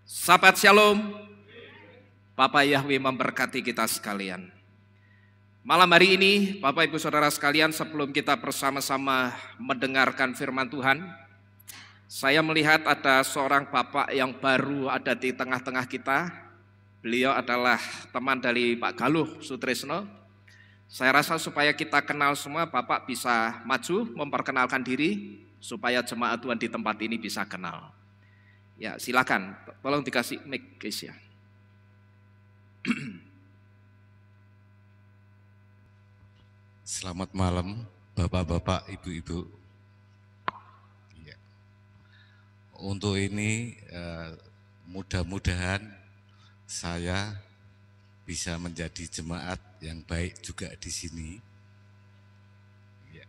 Sahabat Shalom, Bapak Yahweh memberkati kita sekalian. Malam hari ini, Bapak Ibu Saudara sekalian, sebelum kita bersama-sama mendengarkan firman Tuhan, saya melihat ada seorang Bapak yang baru ada di tengah-tengah kita. Beliau adalah teman dari Pak Galuh Sutrisno. Saya rasa supaya kita kenal semua, Bapak bisa maju memperkenalkan diri, supaya jemaat Tuhan di tempat ini bisa kenal. Ya, silakan. Tolong dikasih mic, guys ya. Selamat malam, Bapak-bapak, Ibu-ibu. Ya. Untuk ini mudah-mudahan saya bisa menjadi jemaat yang baik juga di sini. Ya.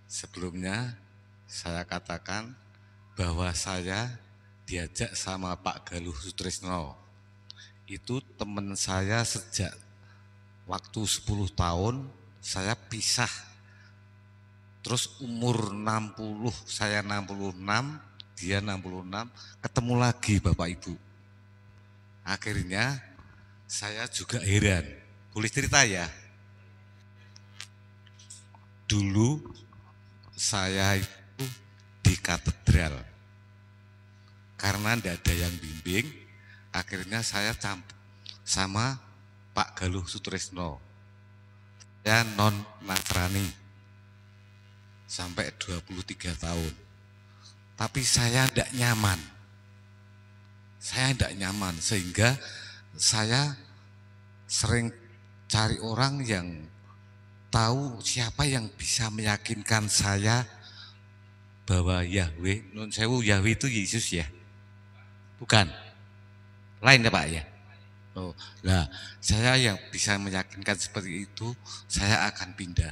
Sebelumnya saya katakan bahwa saya diajak sama Pak Galuh Sutrisno. Itu teman saya sejak waktu 10 tahun saya pisah. Terus umur 60, saya 66, dia 66, ketemu lagi Bapak Ibu. Akhirnya saya juga heran. Boleh cerita ya? Dulu saya itu di katedral. Karena tidak ada yang bimbing, akhirnya saya campur sama Pak Galuh Sutrisno. Saya non-Nasrani sampai 23 tahun. Tapi saya tidak nyaman. Saya tidak nyaman sehingga saya sering cari orang yang tahu siapa yang bisa meyakinkan saya bahwa Yahweh, nun sewu, Yahweh itu Yesus ya. Bukan, lain ya Pak ya. Oh, nah saya yang bisa meyakinkan seperti itu, saya akan pindah.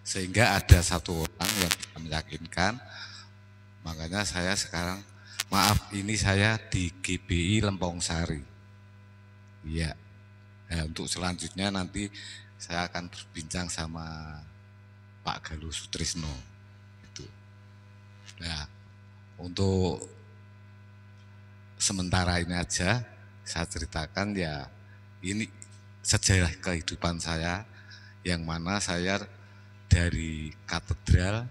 Sehingga ada satu orang yang bisa meyakinkan, makanya saya sekarang, maaf ini saya di GBI Lempong Sari. Iya, nah, untuk selanjutnya nanti saya akan berbincang sama Pak Galuh Sutrisno. Itu. Nah, untuk sementara ini aja saya ceritakan ya, ini sejarah kehidupan saya yang mana saya dari katedral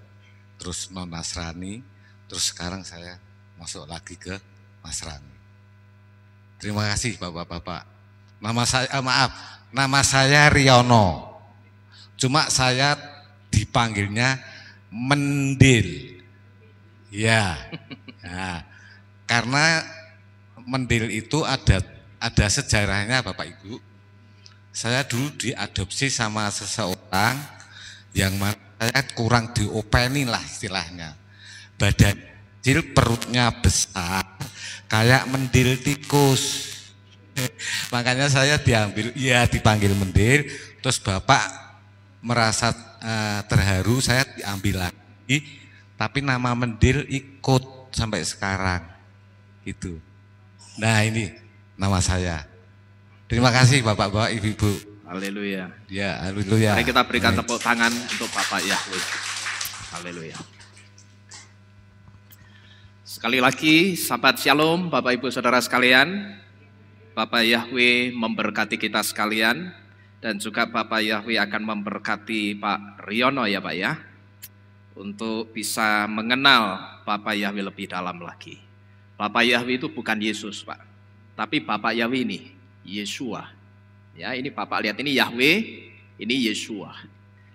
terus non Nasrani terus sekarang saya masuk lagi ke Nasrani. Terima kasih Bapak-bapak. Nama saya Riono. Cuma saya dipanggilnya Mendil. Ya. Nah, karena Mendil itu ada sejarahnya Bapak Ibu. Saya dulu diadopsi sama seseorang yang mana saya kurang diopeni lah istilahnya. Badan kecil, perutnya besar, kayak mendil tikus. Makanya saya dipanggil Mendil. Terus Bapak merasa terharu, saya diambil lagi. Tapi nama Mendil ikut sampai sekarang. Gitu. Nah ini nama saya. Terima kasih Bapak-bapak, Ibu-ibu. Haleluya. Ya, haleluya. Mari kita berikan tepuk tangan untuk Bapak Yahweh. Haleluya. Sekali lagi, sahabat Shalom, Bapak Ibu Saudara sekalian, Bapak Yahweh memberkati kita sekalian, dan juga Bapak Yahweh akan memberkati Pak Riono ya Pak ya, untuk bisa mengenal Bapak Yahweh lebih dalam lagi. Bapak Yahweh itu bukan Yesus Pak, tapi Bapak Yahweh ini Yeshua. Ya, ini Bapak lihat ini Yahweh, ini Yeshua.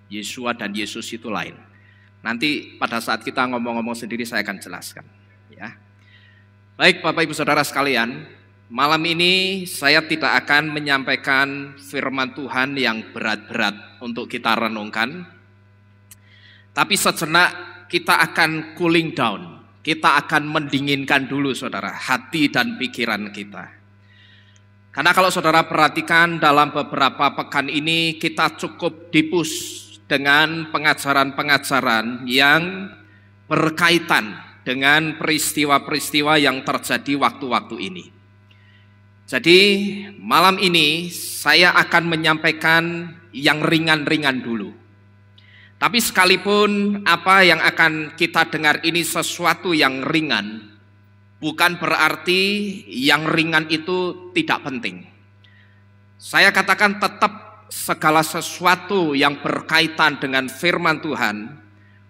Yeshua dan Yesus itu lain. Nanti pada saat kita ngomong-ngomong sendiri saya akan jelaskan. Ya, baik Bapak Ibu Saudara sekalian, malam ini saya tidak akan menyampaikan firman Tuhan yang berat-berat untuk kita renungkan. Tapi sejenak kita akan cooling down. Kita akan mendinginkan dulu saudara, hati dan pikiran kita. Karena kalau saudara perhatikan dalam beberapa pekan ini kita cukup dipus dengan pengajaran-pengajaran yang berkaitan dengan peristiwa-peristiwa yang terjadi waktu-waktu ini. Jadi malam ini saya akan menyampaikan yang ringan-ringan dulu. Tapi sekalipun apa yang akan kita dengar ini sesuatu yang ringan, bukan berarti yang ringan itu tidak penting. Saya katakan tetap segala sesuatu yang berkaitan dengan firman Tuhan,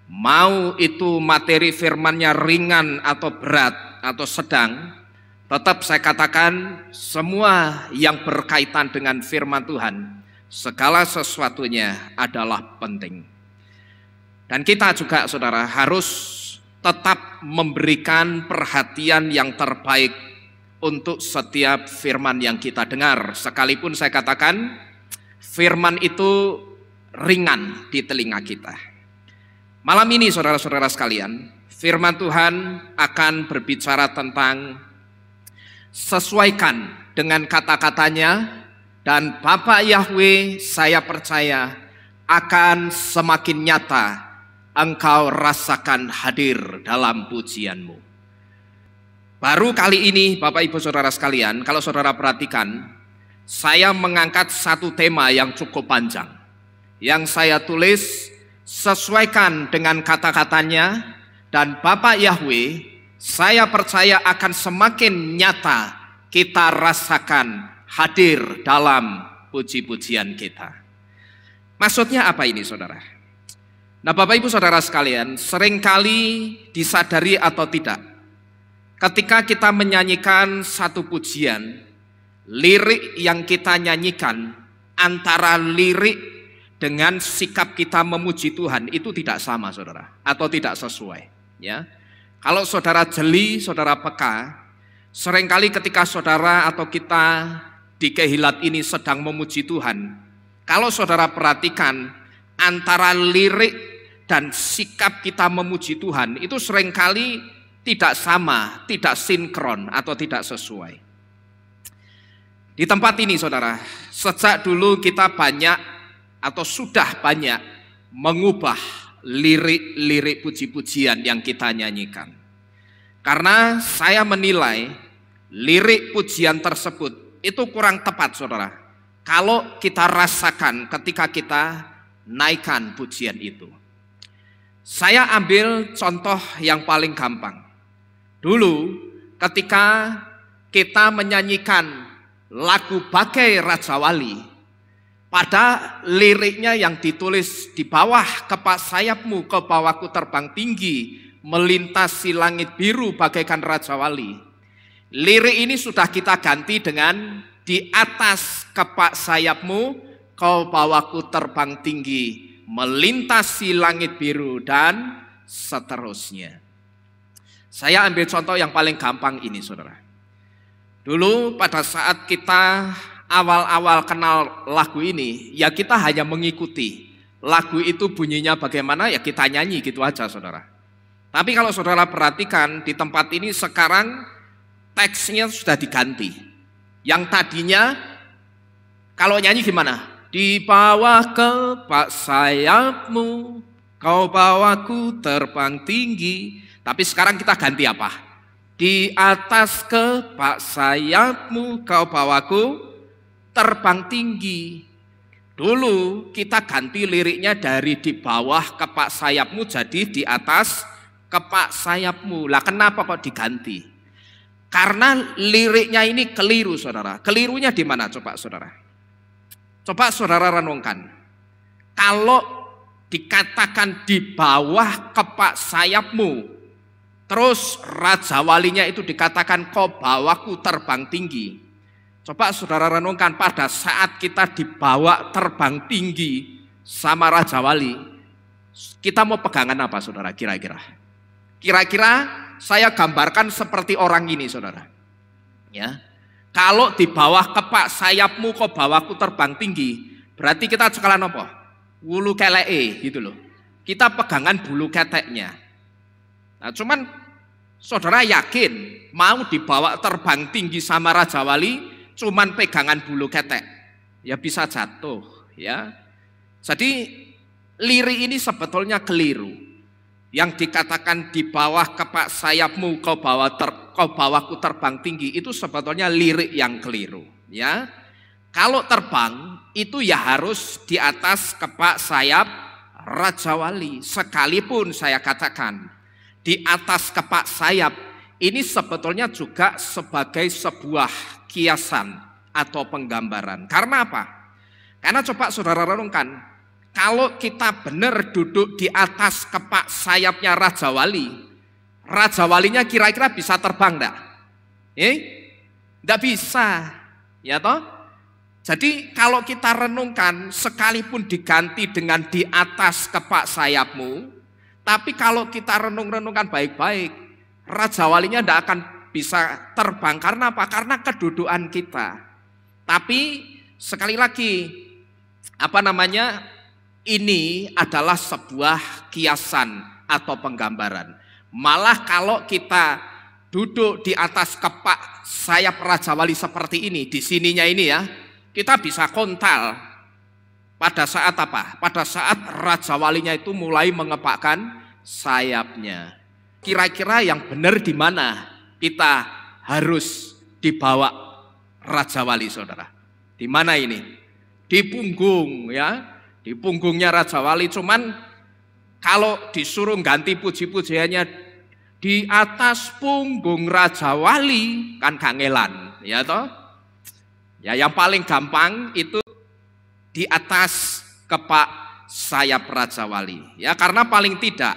mau itu materi firman-Nya ringan atau berat atau sedang, tetap saya katakan semua yang berkaitan dengan firman Tuhan, segala sesuatunya adalah penting. Dan kita juga saudara harus tetap memberikan perhatian yang terbaik untuk setiap firman yang kita dengar. Sekalipun saya katakan firman itu ringan di telinga kita. Malam ini saudara-saudara sekalian, firman Tuhan akan berbicara tentang sesuaikan dengan kata-katanya, dan Bapak Yahweh saya percaya akan semakin nyata engkau rasakan hadir dalam pujianmu. Baru kali ini Bapak Ibu Saudara sekalian, kalau saudara perhatikan, saya mengangkat satu tema yang cukup panjang. Yang saya tulis sesuaikan dengan kata-katanya, dan Bapak Yahweh saya percaya akan semakin nyata kita rasakan hadir dalam puji-pujian kita. Maksudnya apa ini saudara? Nah Bapak Ibu Saudara sekalian, seringkali disadari atau tidak, ketika kita menyanyikan satu pujian, lirik yang kita nyanyikan antara lirik dengan sikap kita memuji Tuhan itu tidak sama saudara, atau tidak sesuai. Ya, kalau saudara jeli, saudara peka, seringkali ketika saudara atau kita di Kehilat ini sedang memuji Tuhan, kalau saudara perhatikan antara lirik dan sikap kita memuji Tuhan itu seringkali tidak sama, tidak sinkron atau tidak sesuai. Di tempat ini saudara, sejak dulu kita banyak atau sudah banyak mengubah lirik-lirik puji-pujian yang kita nyanyikan. Karena saya menilai lirik pujian tersebut itu kurang tepat saudara, kalau kita rasakan ketika kita naikkan pujian itu. Saya ambil contoh yang paling gampang. Dulu ketika kita menyanyikan lagu Bagai Raja Wali, pada liriknya yang ditulis di bawah kepak sayapmu kau bawaku terbang tinggi, melintasi langit biru bagaikan Raja Wali. Lirik ini sudah kita ganti dengan di atas kepak sayapmu kau bawaku terbang tinggi, melintasi langit biru, dan seterusnya. Saya ambil contoh yang paling gampang ini saudara. Dulu pada saat kita awal-awal kenal lagu ini, ya kita hanya mengikuti lagu itu bunyinya bagaimana, ya kita nyanyi gitu aja saudara. Tapi kalau saudara perhatikan di tempat ini sekarang teksnya sudah diganti. Yang tadinya kalau nyanyi gimana? Di bawah kepak sayapmu kau bawaku terbang tinggi. Tapi sekarang kita ganti apa? Di atas kepak sayapmu kau bawaku terbang tinggi. Dulu kita ganti liriknya dari di bawah kepak sayapmu jadi di atas kepak sayapmu. Lah kenapa kok diganti? Karena liriknya ini keliru saudara. Kelirunya di mana coba saudara? Coba saudara renungkan. Kalau dikatakan di bawah kepak sayapmu, terus Raja Walinya itu dikatakan kau bawaku terbang tinggi. Coba saudara renungkan, pada saat kita dibawa terbang tinggi sama Raja Wali, kita mau pegangan apa saudara kira-kira? Kira-kira saya gambarkan seperti orang ini saudara. Ya. Kalau di bawah kepak sayapmu kau bawaku terbang tinggi, berarti kita cekalan apa? Wulu keleke gitu loh. Kita pegangan bulu keteknya. Nah, cuman saudara yakin mau dibawa terbang tinggi sama Raja Wali cuman pegangan bulu ketek? Ya bisa jatuh, ya. Jadi lirik ini sebetulnya keliru. Yang dikatakan di bawah kepak sayapmu kau bawaku terbang tinggi itu sebetulnya lirik yang keliru, ya. Kalau terbang itu ya harus di atas kepak sayap Raja Wali. Sekalipun saya katakan di atas kepak sayap ini sebetulnya juga sebagai sebuah kiasan atau penggambaran. Karena apa? Karena coba saudara renungkan, kalau kita benar duduk di atas kepak sayapnya Raja Walinya kira-kira bisa terbang enggak? Enggak bisa, ya toh? Jadi kalau kita renungkan, sekalipun diganti dengan di atas kepak sayapmu, tapi kalau kita renungkan baik-baik, Raja Walinya tidak akan bisa terbang. Karena apa? Karena kedudukan kita. Tapi sekali lagi, ini adalah sebuah kiasan atau penggambaran. Malah kalau kita duduk di atas kepak sayap Raja Wali seperti ini, di sininya ini ya, kita bisa kontal pada saat apa? Pada saat Raja Walinya itu mulai mengepakkan sayapnya. Kira-kira yang benar di mana kita harus dibawa Raja Wali, saudara? Di mana ini? Di punggung ya, di punggungnya Raja Wali. Cuman kalau disuruh ganti puji-pujiannya di atas punggung Raja Wali, kan kangelan, ya toh? Ya, yang paling gampang itu di atas kepak sayap Raja Wali. Ya, karena paling tidak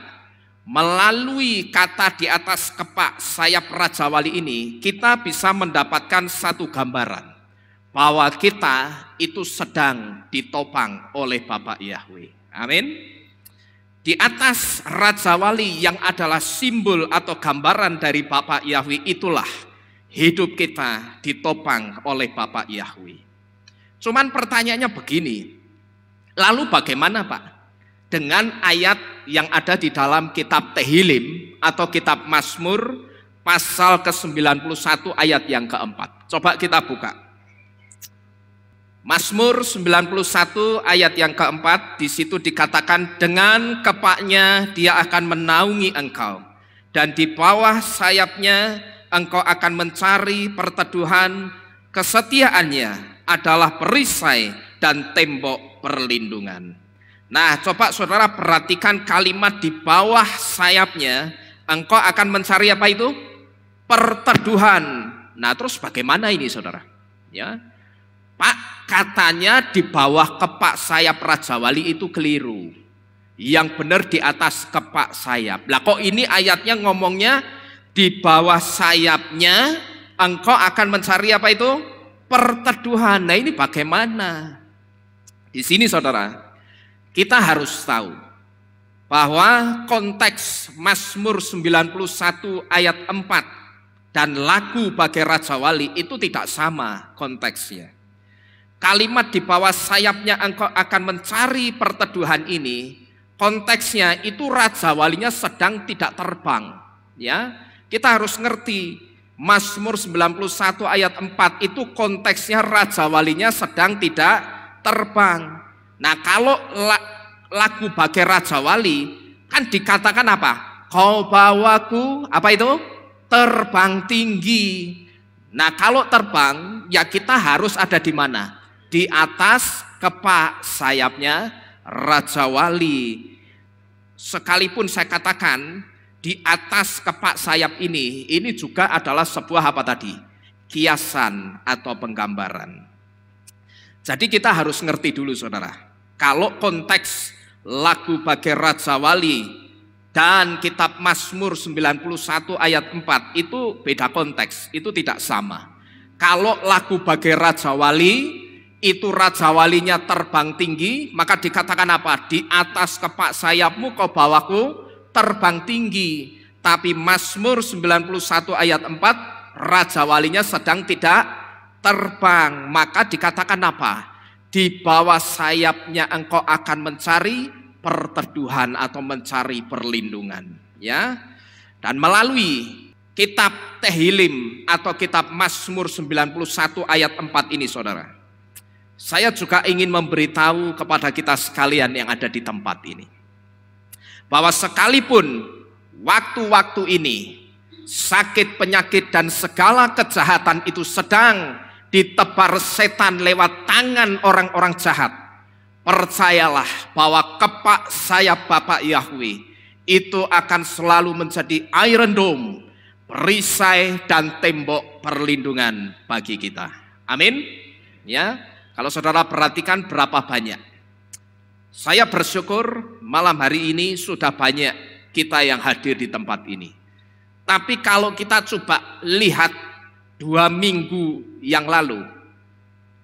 melalui kata di atas kepak sayap Raja Wali ini, kita bisa mendapatkan satu gambaran bahwa kita itu sedang ditopang oleh Bapak Yahweh. Amin. Di atas Raja Wali yang adalah simbol atau gambaran dari Bapak Yahweh, itulah hidup kita ditopang oleh Bapak Yahweh. Cuman pertanyaannya begini, lalu bagaimana Pak dengan ayat yang ada di dalam kitab Tehillim atau kitab Mazmur pasal ke-91 ayat yang keempat? Coba kita buka. Mazmur 91 ayat yang keempat, di situ dikatakan, dengan kepaknya dia akan menaungi engkau, dan di bawah sayapnya engkau akan mencari perteduhan. Kesetiaannya adalah perisai dan tembok perlindungan. Nah, coba saudara perhatikan kalimat di bawah sayapnya, engkau akan mencari apa itu? Perteduhan. Nah, terus bagaimana ini saudara? Ya, Pak, katanya di bawah kepak sayap Raja Wali itu keliru. Yang benar di atas kepak sayap. Lah kok ini ayatnya ngomongnya di bawah sayapnya engkau akan mencari apa itu? Perteduhan. Nah, ini bagaimana? Di sini saudara, kita harus tahu bahwa konteks Mazmur 91 ayat 4 dan lagu Bagai Raja Wali itu tidak sama konteksnya. Kalimat di bawah sayapnya engkau akan mencari perteduhan ini, konteksnya itu Raja Walinya sedang tidak terbang. Ya, kita harus ngerti Mazmur 91 ayat 4 itu konteksnya Raja Walinya sedang tidak terbang. Nah, kalau lagu Bagai Raja Wali kan dikatakan apa? Kau bawaku apa itu? Terbang tinggi. Nah, kalau terbang ya kita harus ada di mana? Di atas kepak sayapnya Raja Wali. Sekalipun saya katakan di atas kepak sayap ini juga adalah sebuah apa tadi? Kiasan atau penggambaran. Jadi kita harus ngerti dulu saudara. Kalau konteks lagu Bagai Raja Wali dan kitab Mazmur 91 ayat 4 itu beda konteks, itu tidak sama. Kalau lagu Bagai Raja Wali itu Raja Walinya terbang tinggi, maka dikatakan apa? Di atas kepak sayapmu kau bawaku terbang tinggi. Tapi Mazmur 91 ayat 4 Raja Walinya sedang tidak terbang, maka dikatakan apa? Di bawah sayapnya engkau akan mencari perteduhan atau mencari perlindungan, ya. Dan melalui kitab Tehillim atau kitab Mazmur 91 ayat 4 ini saudara, saya juga ingin memberitahu kepada kita sekalian yang ada di tempat ini, bahwa sekalipun waktu-waktu ini sakit, penyakit, dan segala kejahatan itu sedang ditebar setan lewat tangan orang-orang jahat, percayalah bahwa kepak sayap Bapak Yahweh itu akan selalu menjadi Iron Dome, perisai dan tembok perlindungan bagi kita. Amin. Ya, kalau saudara perhatikan berapa banyak. Saya bersyukur malam hari ini sudah banyak kita yang hadir di tempat ini. Tapi kalau kita coba lihat 2 minggu yang lalu,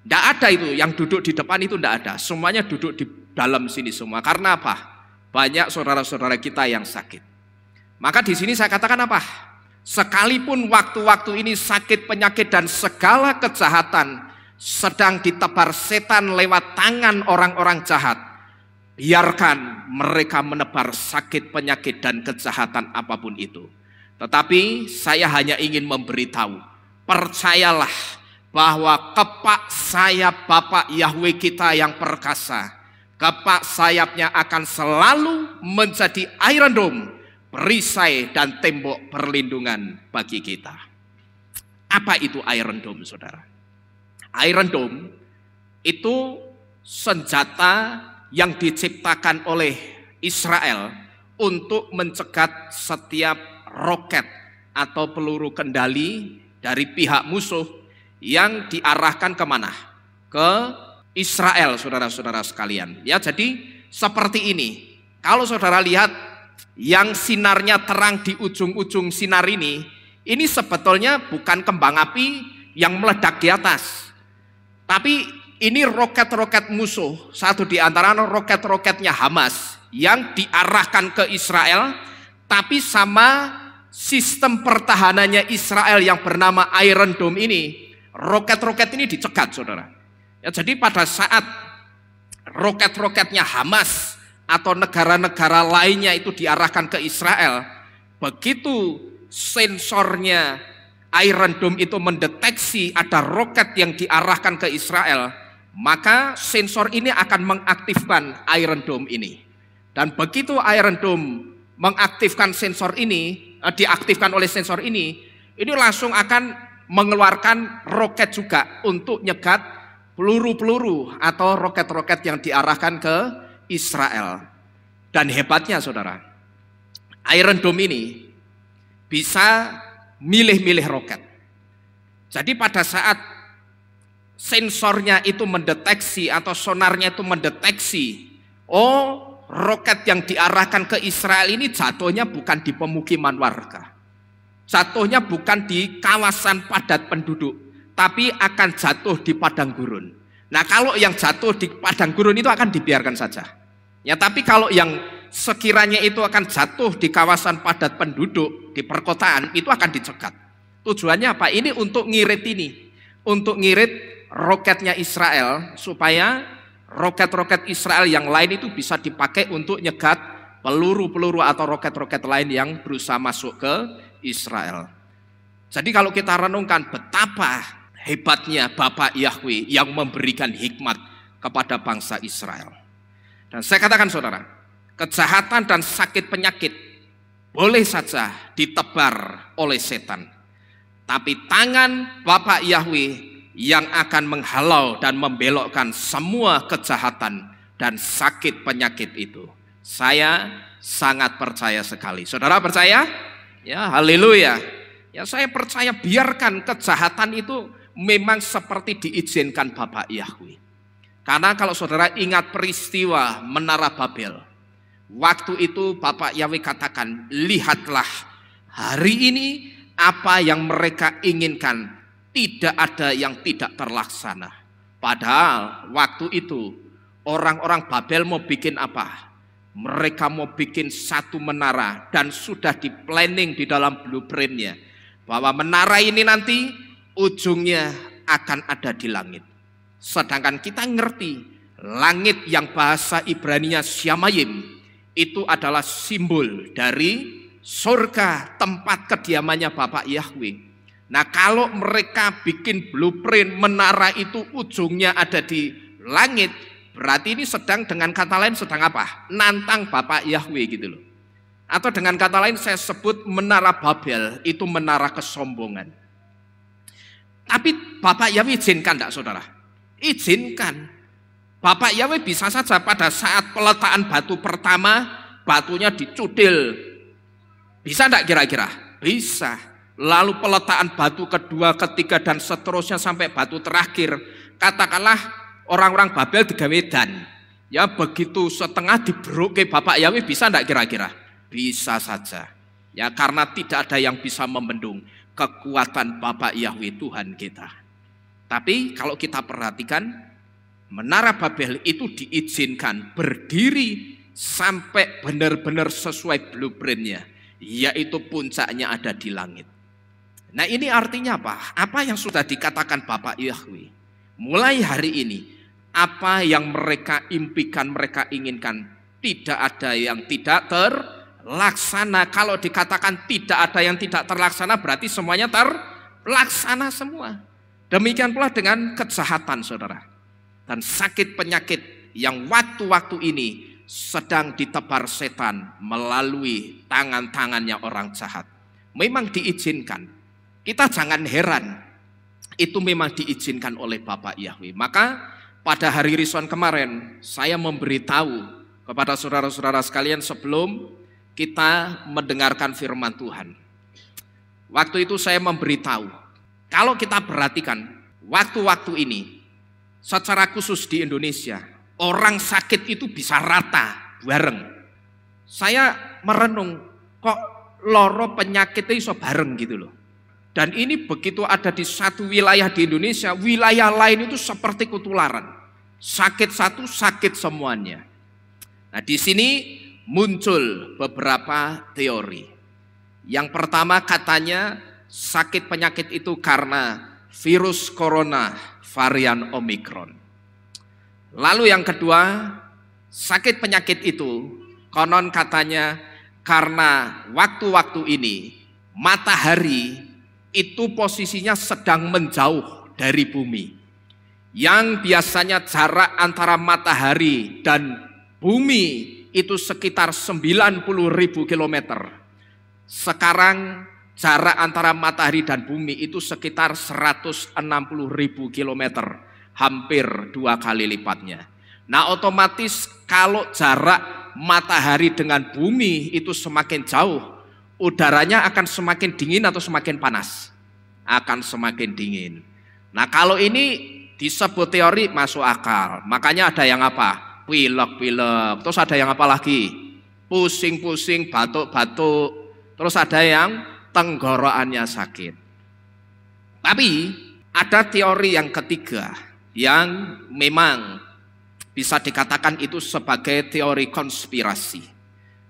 tidak ada itu, yang duduk di depan itu tidak ada. Semuanya duduk di dalam sini semua. Karena apa? Banyak saudara-saudara kita yang sakit. Maka di sini saya katakan apa? Sekalipun waktu-waktu ini sakit, penyakit, dan segala kejahatan sedang ditebar setan lewat tangan orang-orang jahat, biarkan mereka menebar sakit, penyakit, dan kejahatan apapun itu. Tetapi saya hanya ingin memberitahu, percayalah bahwa kepak sayap Bapak Yahweh kita yang perkasa, kepak sayapnya akan selalu menjadi Iron Dome, perisai dan tembok perlindungan bagi kita. Apa itu Iron Dome, saudara? Iron Dome itu senjata yang diciptakan oleh Israel untuk mencegat setiap roket atau peluru kendali dari pihak musuh yang diarahkan kemana? Ke Israel, saudara-saudara sekalian. Ya, jadi seperti ini. Kalau saudara lihat yang sinarnya terang di ujung-ujung sinar ini sebetulnya bukan kembang api yang meledak di atas. Tapi ini roket-roket musuh, satu di antara roket-roketnya Hamas yang diarahkan ke Israel, tapi sama sistem pertahanannya Israel yang bernama Iron Dome ini, roket-roket ini dicegat, saudara. Ya, jadi pada saat roket-roketnya Hamas atau negara-negara lainnya itu diarahkan ke Israel, begitu sensornya Iron Dome itu mendeteksi ada roket yang diarahkan ke Israel, maka sensor ini akan mengaktifkan Iron Dome ini. Dan begitu Iron Dome mengaktifkan sensor ini, diaktifkan oleh sensor ini langsung akan mengeluarkan roket juga untuk nyegat peluru-peluru atau roket-roket yang diarahkan ke Israel. Dan hebatnya, saudara, Iron Dome ini bisa milih-milih roket. Jadi pada saat sensornya itu mendeteksi atau sonarnya itu mendeteksi, oh, roket yang diarahkan ke Israel ini jatuhnya bukan di pemukiman warga, jatuhnya bukan di kawasan padat penduduk, tapi akan jatuh di padang gurun. Nah, kalau yang jatuh di padang gurun itu akan dibiarkan saja. Ya, tapi kalau yang sekiranya itu akan jatuh di kawasan padat penduduk, di perkotaan, itu akan dicegat. Tujuannya apa? Ini untuk ngirit untuk ngirit roketnya Israel, supaya roket-roket Israel yang lain itu bisa dipakai untuk nyegat peluru-peluru atau roket-roket lain yang berusaha masuk ke Israel. Jadi kalau kita renungkan betapa hebatnya Bapak Yahweh yang memberikan hikmat kepada bangsa Israel. Dan saya katakan, saudara, kejahatan dan sakit penyakit boleh saja ditebar oleh setan, tapi tangan Bapak Yahweh yang akan menghalau dan membelokkan semua kejahatan dan sakit penyakit itu. Saya sangat percaya sekali. Saudara percaya? Ya, haleluya. Ya, saya percaya, biarkan kejahatan itu memang seperti diizinkan Bapak Yahweh. Karena kalau saudara ingat peristiwa Menara Babel, waktu itu Bapak Yahweh katakan, lihatlah hari ini apa yang mereka inginkan, tidak ada yang tidak terlaksana. Padahal waktu itu orang-orang Babel mau bikin apa? Mereka mau bikin satu menara dan sudah di planning di dalam blueprintnya, bahwa menara ini nanti ujungnya akan ada di langit. Sedangkan kita ngerti langit yang bahasa Ibraninya Syamayim itu adalah simbol dari surga, tempat kediamannya Bapak Yahweh. Nah, kalau mereka bikin blueprint menara itu ujungnya ada di langit, berarti ini sedang, dengan kata lain sedang apa? Nantang Bapak Yahweh gitu loh. Atau dengan kata lain saya sebut menara Babel itu menara kesombongan. Tapi Bapak Yahweh izinkan enggak, saudara? Izinkan. Bapak Yahweh bisa saja pada saat peletakan batu pertama, batunya dicudil. Bisa enggak kira-kira? Bisa. lalu peletakan batu kedua, ketiga, dan seterusnya sampai batu terakhir. Katakanlah orang-orang Babel digawe dan, ya begitu setengah dibruke Bapak Yahweh, bisa enggak kira-kira? Bisa saja. Ya karena tidak ada yang bisa membendung kekuatan Bapak Yahweh Tuhan kita. Tapi kalau kita perhatikan, Menara Babel itu diizinkan berdiri sampai benar-benar sesuai blueprintnya, yaitu puncaknya ada di langit. Nah ini artinya apa? Apa yang sudah dikatakan Bapak Yahweh, mulai hari ini, apa yang mereka impikan, mereka inginkan, tidak ada yang tidak terlaksana. Kalau dikatakan tidak ada yang tidak terlaksana, berarti semuanya terlaksana semua. Demikian pula dengan kejahatan, saudara. Dan sakit penyakit yang waktu-waktu ini sedang ditebar setan melalui tangan-tangannya orang jahat. Memang diizinkan. Kita jangan heran, itu memang diizinkan oleh Bapak Yahweh. Maka pada hari Risuan kemarin, saya memberitahu kepada saudara-saudara sekalian sebelum kita mendengarkan firman Tuhan. Waktu itu saya memberitahu, kalau kita perhatikan, waktu-waktu ini, secara khusus di Indonesia, orang sakit itu bisa rata, bareng. Saya merenung, kok loro penyakitnya iso bareng gitu loh. Dan ini begitu ada di satu wilayah di Indonesia, wilayah lain itu seperti ketularan. Sakit satu, sakit semuanya. Nah di sini muncul beberapa teori. Yang pertama katanya sakit penyakit itu karena virus corona varian Omikron. Lalu yang kedua, sakit penyakit itu konon katanya karena waktu-waktu ini matahari itu posisinya sedang menjauh dari bumi. Yang biasanya jarak antara matahari dan bumi itu sekitar 90.000 kilometer. Sekarang jarak antara matahari dan bumi itu sekitar 160.000 kilometer, hampir 2 kali lipatnya. Nah otomatis kalau jarak matahari dengan bumi itu semakin jauh, udaranya akan semakin dingin atau semakin panas? Akan semakin dingin. Nah kalau ini disebut teori masuk akal. Makanya ada yang apa? Pilek-pilek. Terus ada yang apa lagi? Pusing-pusing, batuk-batuk. Terus ada yang tenggorokannya sakit. Tapi ada teori yang ketiga yang memang bisa dikatakan itu sebagai teori konspirasi.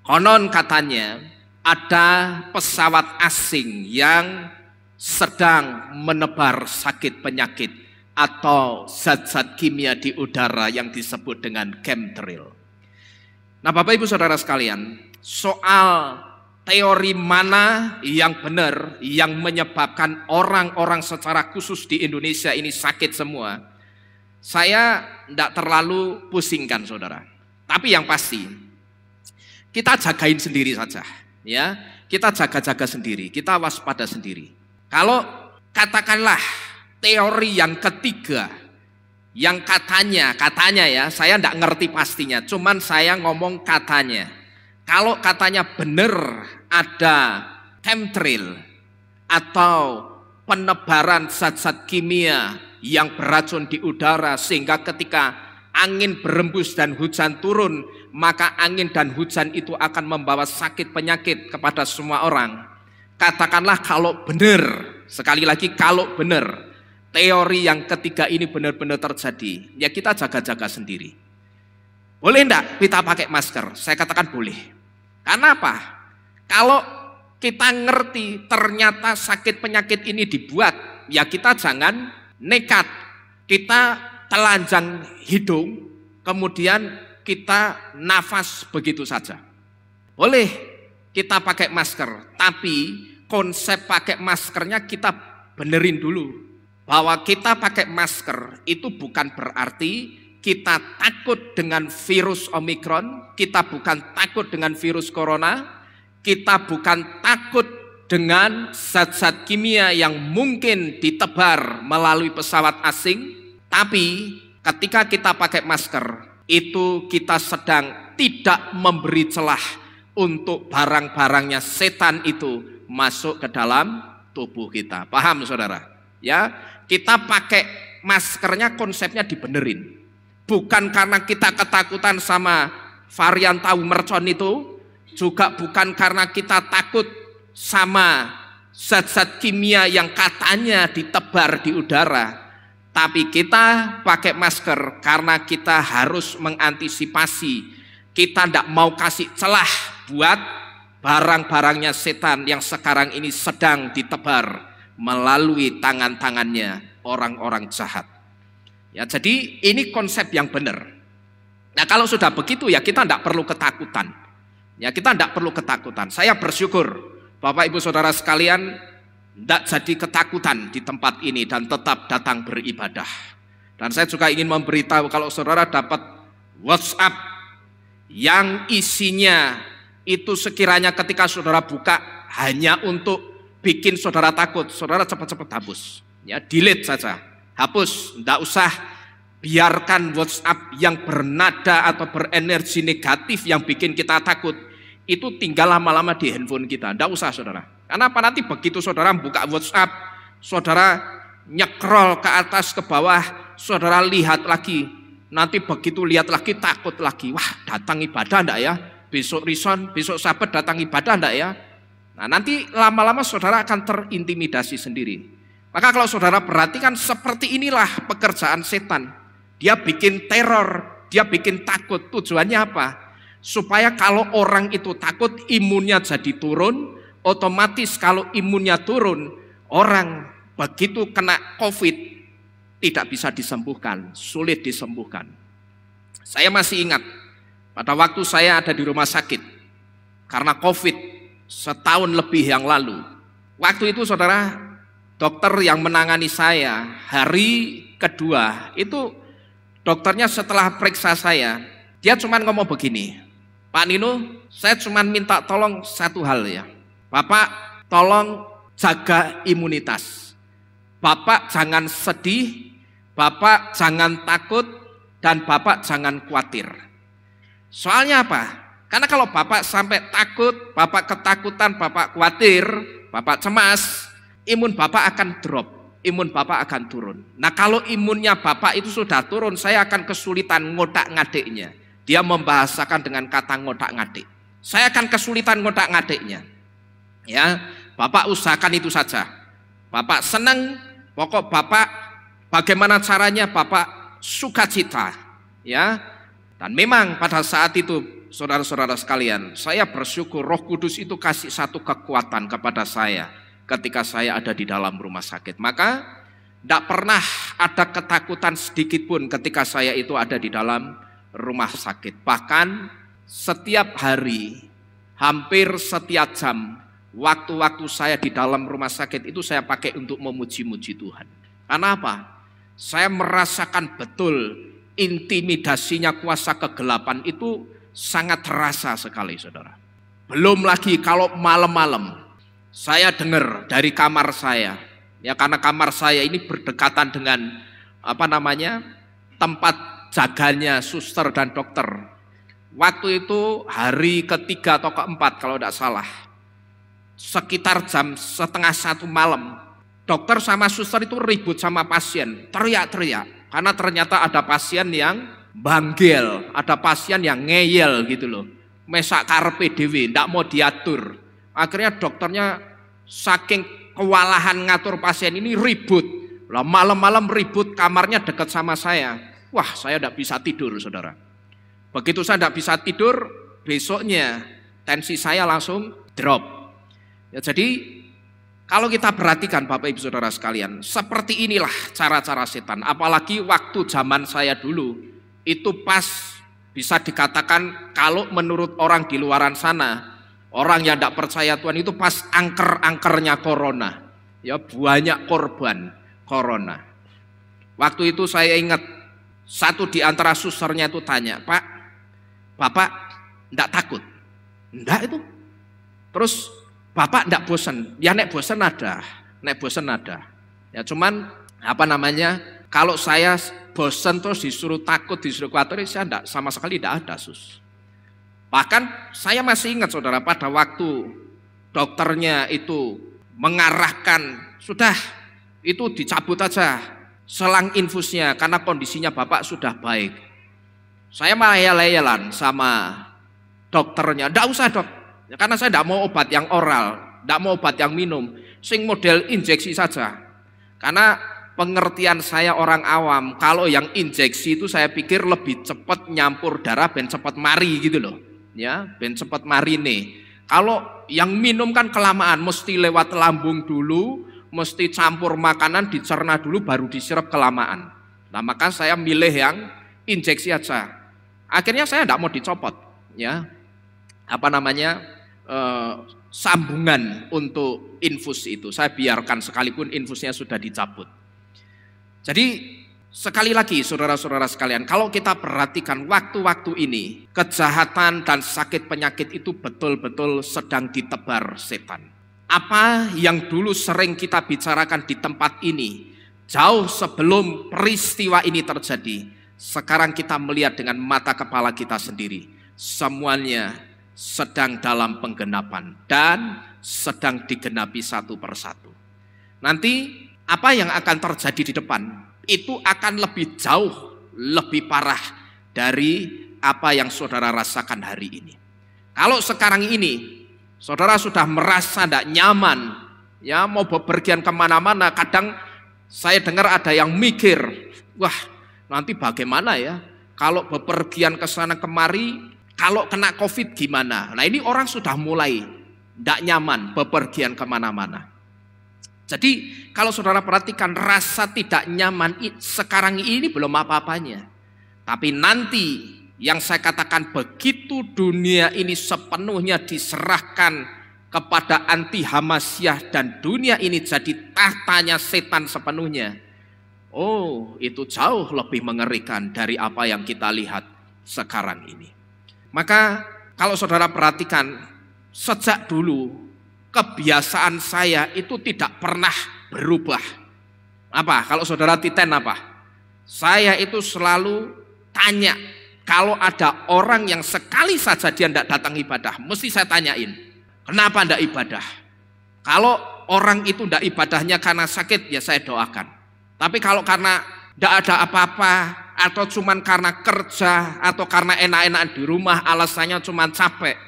Konon katanya ada pesawat asing yang sedang menebar sakit penyakit atau zat-zat kimia di udara yang disebut dengan chemtrail. Nah Bapak Ibu Saudara sekalian, soal teori mana yang benar yang menyebabkan orang-orang secara khusus di Indonesia ini sakit semua, saya tidak terlalu pusingkan saudara. Tapi yang pasti kita jagain sendiri saja, ya. Kita jaga-jaga sendiri, kita waspada sendiri. Kalau katakanlah teori yang ketiga, yang katanya ya, saya tidak ngerti pastinya, cuman saya ngomong katanya. Kalau katanya benar ada chemtrail atau penebaran zat-zat kimia yang beracun di udara sehingga ketika angin berembus dan hujan turun, maka angin dan hujan itu akan membawa sakit penyakit kepada semua orang. Katakanlah kalau benar, sekali lagi kalau benar teori yang ketiga ini benar-benar terjadi, ya kita jaga-jaga sendiri. Boleh enggak kita pakai masker? Saya katakan boleh. Karena apa? Kalau kita ngerti ternyata sakit penyakit ini dibuat, ya kita jangan nekat. Kita telanjang hidung, kemudian kita nafas begitu saja. Boleh kita pakai masker, tapi konsep pakai maskernya kita benerin dulu. Bahwa kita pakai masker itu bukan berarti kita takut dengan virus Omikron, kita bukan takut dengan virus corona, kita bukan takut dengan zat-zat kimia yang mungkin ditebar melalui pesawat asing, tapi ketika kita pakai masker, itu kita sedang tidak memberi celah untuk barang-barangnya setan itu masuk ke dalam tubuh kita. Paham saudara? Ya, kita pakai maskernya konsepnya dibenerin. Bukan karena kita ketakutan sama varian tahu mercon itu, juga bukan karena kita takut sama zat-zat kimia yang katanya ditebar di udara. Tapi kita pakai masker karena kita harus mengantisipasi. Kita tidak mau kasih celah buat barang-barangnya setan yang sekarang ini sedang ditebar melalui tangan-tangannya orang-orang jahat. Ya, jadi ini konsep yang benar. Nah, kalau sudah begitu ya kita tidak perlu ketakutan. Ya, kita tidak perlu ketakutan. Saya bersyukur Bapak Ibu Saudara sekalian tidak jadi ketakutan di tempat ini dan tetap datang beribadah. Dan saya juga ingin memberitahu kalau saudara dapat WhatsApp yang isinya itu sekiranya ketika saudara buka hanya untuk bikin saudara takut, saudara cepat-cepat hapus. Ya, delete saja, hapus, tidak usah biarkan WhatsApp yang bernada atau berenergi negatif yang bikin kita takut itu tinggal lama-lama di handphone kita. Tidak usah saudara. Karena apa, nanti begitu saudara buka WhatsApp, saudara nyekrol ke atas ke bawah, saudara lihat lagi, nanti begitu lihat lagi takut lagi. Wah, datang ibadah enggak ya? Besok rison, besok sabat datang ibadah enggak ya? Nah, nanti lama-lama saudara akan terintimidasi sendiri. Maka kalau saudara perhatikan, seperti inilah pekerjaan setan. Dia bikin teror, dia bikin takut. Tujuannya apa? Supaya kalau orang itu takut, imunnya jadi turun. Otomatis kalau imunnya turun, orang begitu kena COVID tidak bisa disembuhkan, sulit disembuhkan. Saya masih ingat pada waktu saya ada di rumah sakit karena COVID setahun lebih yang lalu. Waktu itu saudara, dokter yang menangani saya hari kedua itu dokternya setelah periksa saya, dia cuma ngomong begini, Pak Nino, saya cuma minta tolong satu hal ya. Bapak tolong jaga imunitas. Bapak jangan sedih, Bapak jangan takut, dan Bapak jangan khawatir. Soalnya apa? Karena kalau Bapak sampai takut, Bapak ketakutan, Bapak khawatir, Bapak cemas, imun Bapak akan drop, imun Bapak akan turun. Nah, kalau imunnya Bapak itu sudah turun, saya akan kesulitan ngotak-ngadiknya. Dia membahasakan dengan kata ngotak-ngadik. Saya akan kesulitan ngotak-ngadiknya. Ya, Bapak usahakan itu saja. Bapak senang, pokok Bapak bagaimana caranya Bapak sukacita, ya. Dan memang pada saat itu saudara-saudara sekalian, saya bersyukur Roh Kudus itu kasih satu kekuatan kepada saya ketika saya ada di dalam rumah sakit. Maka tidak pernah ada ketakutan sedikit pun ketika saya itu ada di dalam rumah sakit. Bahkan setiap hari, hampir setiap jam, waktu-waktu saya di dalam rumah sakit itu saya pakai untuk memuji-muji Tuhan. Karena apa? Saya merasakan betul intimidasinya kuasa kegelapan itu sangat terasa sekali saudara. Belum lagi kalau malam-malam saya dengar dari kamar saya, ya karena kamar saya ini berdekatan dengan tempat jaganya suster dan dokter. Waktu itu hari ketiga atau keempat kalau tidak salah, sekitar jam 12:30 malam, dokter sama suster itu ribut sama pasien, teriak-teriak, karena ternyata ada pasien yang banggel, ada pasien yang ngeyel gitu loh, mesak karepe dhewe, ndak mau diatur. Akhirnya dokternya saking kewalahan ngatur pasien ini ribut, lah malam-malam ribut, kamarnya dekat sama saya. Wah, saya ndak bisa tidur saudara. Begitu saya ndak bisa tidur, besoknya tensi saya langsung drop. Ya, jadi kalau kita perhatikan Bapak Ibu Saudara sekalian, seperti inilah cara-cara setan. Apalagi waktu zaman saya dulu, itu pas bisa dikatakan kalau menurut orang di luaran sana, orang yang tidak percaya Tuhan itu pas angker-angkernya corona. Ya, banyak korban corona. Waktu itu saya ingat satu di antara susternya itu tanya, Pak, Bapak tidak takut? Enggak itu. Terus Bapak tidak bosan? Ya nek bosan ada, Ya cuman kalau saya bosan terus disuruh takut, disuruh khawatir, saya enggak, sama sekali tidak ada sus. Bahkan saya masih ingat saudara pada waktu dokternya itu mengarahkan, sudah itu dicabut aja selang infusnya karena kondisinya Bapak sudah baik. Saya layel-layelan sama dokternya, enggak usah dok, karena saya enggak mau obat yang oral, enggak mau obat yang minum, sing model injeksi saja. Karena pengertian saya orang awam, kalau yang injeksi itu saya pikir lebih cepat nyampur darah, ben cepat mari gitu loh, ya, ben cepat mari nih. Kalau yang minum kan kelamaan, mesti lewat lambung dulu, mesti campur makanan, dicerna dulu, baru diserap kelamaan. Nah maka saya milih yang injeksi aja. Akhirnya saya tidak mau dicopot, ya, apa namanya, sambungan untuk infus itu. Saya biarkan sekalipun infusnya sudah dicabut. Jadi sekali lagi saudara-saudara sekalian, kalau kita perhatikan waktu-waktu ini, kejahatan dan sakit penyakit itu betul-betul sedang ditebar setan. Apa yang dulu sering kita bicarakan di tempat ini, jauh sebelum peristiwa ini terjadi, sekarang kita melihat dengan mata kepala kita sendiri. Semuanya sedang dalam penggenapan dan sedang digenapi satu persatu. Nanti apa yang akan terjadi di depan itu akan lebih jauh, lebih parah dari apa yang saudara rasakan hari ini. Kalau sekarang ini saudara sudah merasa tidak nyaman, ya, mau bepergian kemana-mana, kadang saya dengar ada yang mikir, wah nanti bagaimana ya kalau bepergian ke sana kemari, kalau kena COVID gimana? Nah ini orang sudah mulai tidak nyaman bepergian kemana-mana. Jadi kalau saudara perhatikan, rasa tidak nyaman sekarang ini belum apa-apanya. Tapi nanti yang saya katakan, begitu dunia ini sepenuhnya diserahkan kepada anti Hamasyah dan dunia ini jadi tahtanya setan sepenuhnya, oh itu jauh lebih mengerikan dari apa yang kita lihat sekarang ini. Maka kalau saudara perhatikan, sejak dulu kebiasaan saya itu tidak pernah berubah. Apa? Kalau saudara titen apa? Saya itu selalu tanya, kalau ada orang yang sekali saja dia tidak datang ibadah, mesti saya tanyain, kenapa tidak ibadah? Kalau orang itu tidak ibadahnya karena sakit, ya saya doakan. Tapi kalau karena tidak ada apa-apa, atau cuman karena kerja, atau karena enak-enakan di rumah, alasannya cuman capek,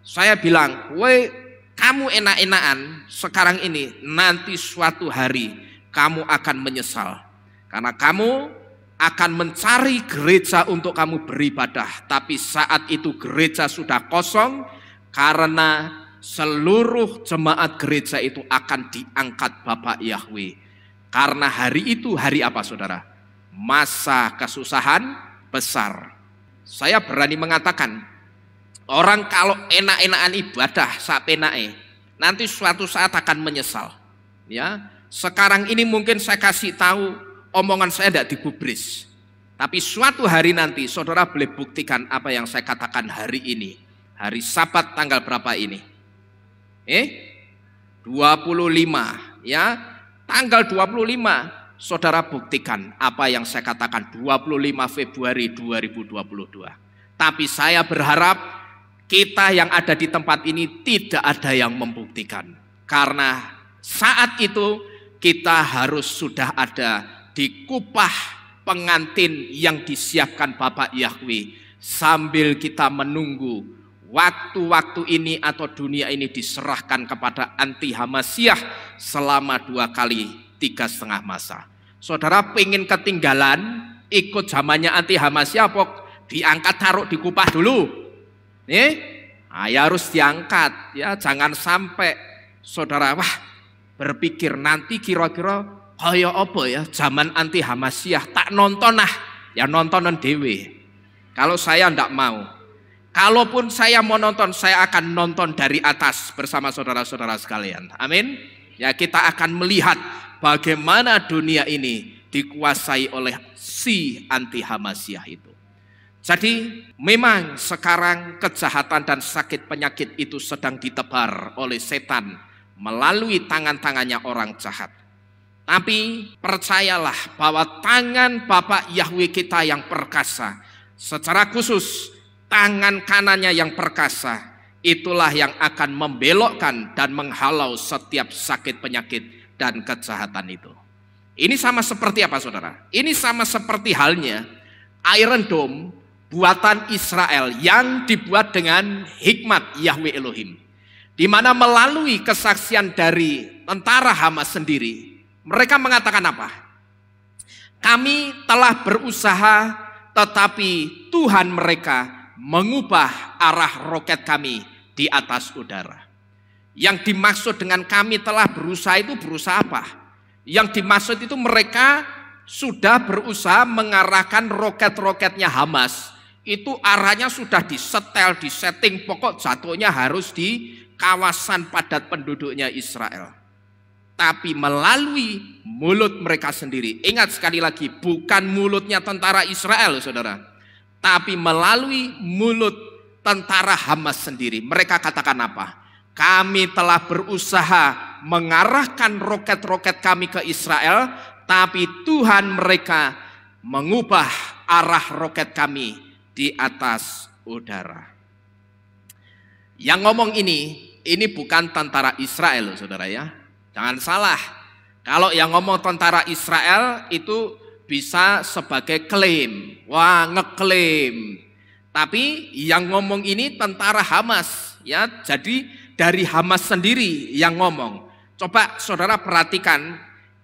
saya bilang, woi, kamu enak-enakan sekarang ini, nanti suatu hari kamu akan menyesal. Karena kamu akan mencari gereja untuk kamu beribadah, tapi saat itu gereja sudah kosong karena seluruh jemaat gereja itu akan diangkat Bapak Yahweh. Karena hari itu hari apa saudara? Masa kesusahan besar. Saya berani mengatakan, orang kalau enak-enakan ibadah sapenake, nanti suatu saat akan menyesal. Ya, sekarang ini mungkin saya kasih tahu, omongan saya tidak digubris. Tapi suatu hari nanti saudara boleh buktikan apa yang saya katakan hari ini. Hari Sabat tanggal berapa ini? 25, ya. Tanggal 25 saudara buktikan apa yang saya katakan 25 Februari 2022. Tapi saya berharap kita yang ada di tempat ini tidak ada yang membuktikan. Karena saat itu kita harus sudah ada di kupah pengantin yang disiapkan Bapak Yahweh. Sambil kita menunggu waktu-waktu ini atau dunia ini diserahkan kepada anti Hamasyah selama 2 kali 3,5 masa. Saudara pengen ketinggalan ikut zamannya anti Hamasyah, apa diangkat taruh di kupah dulu? Ya harus diangkat, ya jangan sampai saudara berpikir nanti kira-kira kaya apa ya zaman anti Hamasyah, tak nonton ya nontonan dewe. Kalau saya ndak mau, kalaupun saya mau nonton, saya akan nonton dari atas bersama saudara-saudara sekalian. Amin. Ya kita akan melihat bagaimana dunia ini dikuasai oleh si anti Hamasyah itu. Jadi memang sekarang kejahatan dan sakit penyakit itu sedang ditebar oleh setan melalui tangan-tangannya orang jahat. Tapi percayalah bahwa tangan Bapak Yahweh kita yang perkasa, secara khusus tangan kanannya yang perkasa, itulah yang akan membelokkan dan menghalau setiap sakit penyakit dan kejahatan itu. Ini sama seperti apa saudara? Ini sama seperti halnya Iron Dome buatan Israel yang dibuat dengan hikmat Yahweh Elohim, di mana melalui kesaksian dari tentara Hamas sendiri, mereka mengatakan apa? Kami telah berusaha, tetapi Tuhan mereka mengubah arah roket kami di atas udara. Yang dimaksud dengan kami telah berusaha itu berusaha apa? Yang dimaksud itu mereka sudah berusaha mengarahkan roket-roketnya Hamas. Itu arahnya sudah disetel, disetting, pokok jatuhnya harus di kawasan padat penduduknya Israel. Tapi melalui mulut mereka sendiri. Ingat sekali lagi, bukan mulutnya tentara Israel saudara, tapi melalui mulut tentara Hamas sendiri. Mereka katakan apa? Kami telah berusaha mengarahkan roket-roket kami ke Israel, tapi Tuhan mereka mengubah arah roket kami di atas udara. Yang ngomong ini bukan tentara Israel saudara ya. Jangan salah, kalau yang ngomong tentara Israel itu bisa sebagai klaim. Wah, ngeklaim. Tapi yang ngomong ini tentara Hamas ya. Jadi dari Hamas sendiri yang ngomong. Coba saudara perhatikan,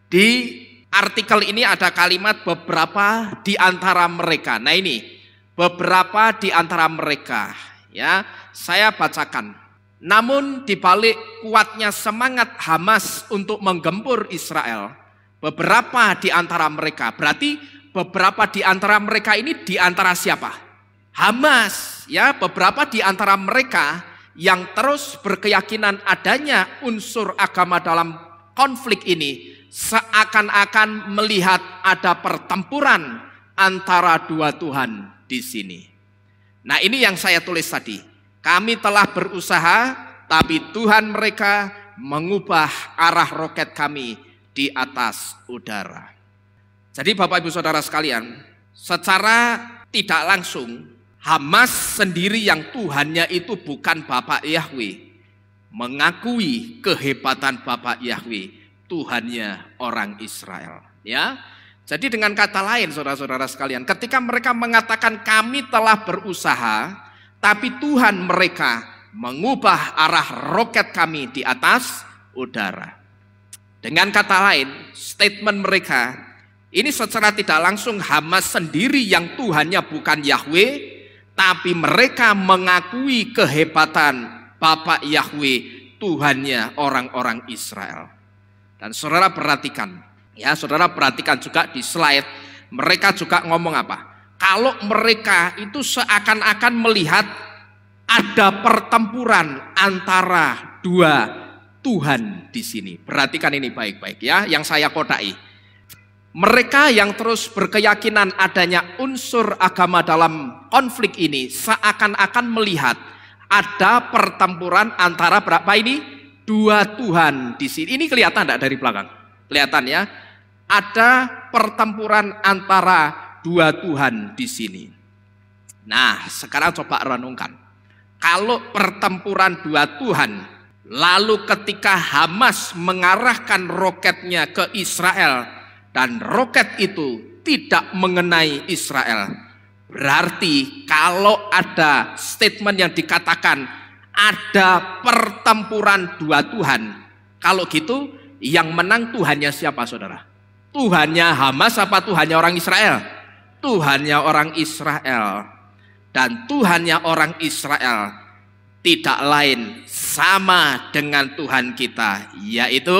di artikel ini ada kalimat beberapa di antara mereka. Nah ini beberapa di antara mereka ya, saya bacakan. Namun dibalik kuatnya semangat Hamas untuk menggempur Israel, beberapa di antara mereka, berarti beberapa di antara mereka ini di antara siapa? Hamas ya, beberapa di antara mereka yang terus berkeyakinan adanya unsur agama dalam konflik ini seakan-akan melihat ada pertempuran antara dua Tuhan di sini. Nah, ini yang saya tulis tadi. Kami telah berusaha, tapi Tuhan mereka mengubah arah roket kami di atas udara. Jadi Bapak Ibu Saudara sekalian, secara tidak langsung Hamas sendiri yang Tuhannya itu bukan Bapak Yahweh mengakui kehebatan Bapak Yahweh, Tuhannya orang Israel ya. Jadi dengan kata lain saudara-saudara sekalian, ketika mereka mengatakan kami telah berusaha, tapi Tuhan mereka mengubah arah roket kami di atas udara. Dengan kata lain, statement mereka ini secara tidak langsung Hamas sendiri yang Tuhannya bukan Yahweh, tapi mereka mengakui kehebatan Bapak Yahweh, Tuhannya orang-orang Israel. Dan saudara perhatikan, ya saudara perhatikan juga di slide, mereka juga ngomong apa? Kalau mereka itu seakan-akan melihat ada pertempuran antara dua Tuhan di sini. Perhatikan ini baik-baik ya, yang saya kodai. Mereka yang terus berkeyakinan adanya unsur agama dalam konflik ini seakan-akan melihat ada pertempuran antara berapa ini? Dua Tuhan di sini. Ini kelihatan enggak dari belakang? Kelihatan ya? Ada pertempuran antara dua Tuhan di sini. Nah, sekarang coba renungkan. Kalau pertempuran dua Tuhan, lalu ketika Hamas mengarahkan roketnya ke Israel, dan roket itu tidak mengenai Israel, berarti kalau ada statement yang dikatakan ada pertempuran dua Tuhan, kalau gitu yang menang Tuhannya siapa saudara? Tuhannya Hamas apa Tuhannya orang Israel? Tuhannya orang Israel. Dan Tuhannya orang Israel tidak lain sama dengan Tuhan kita, yaitu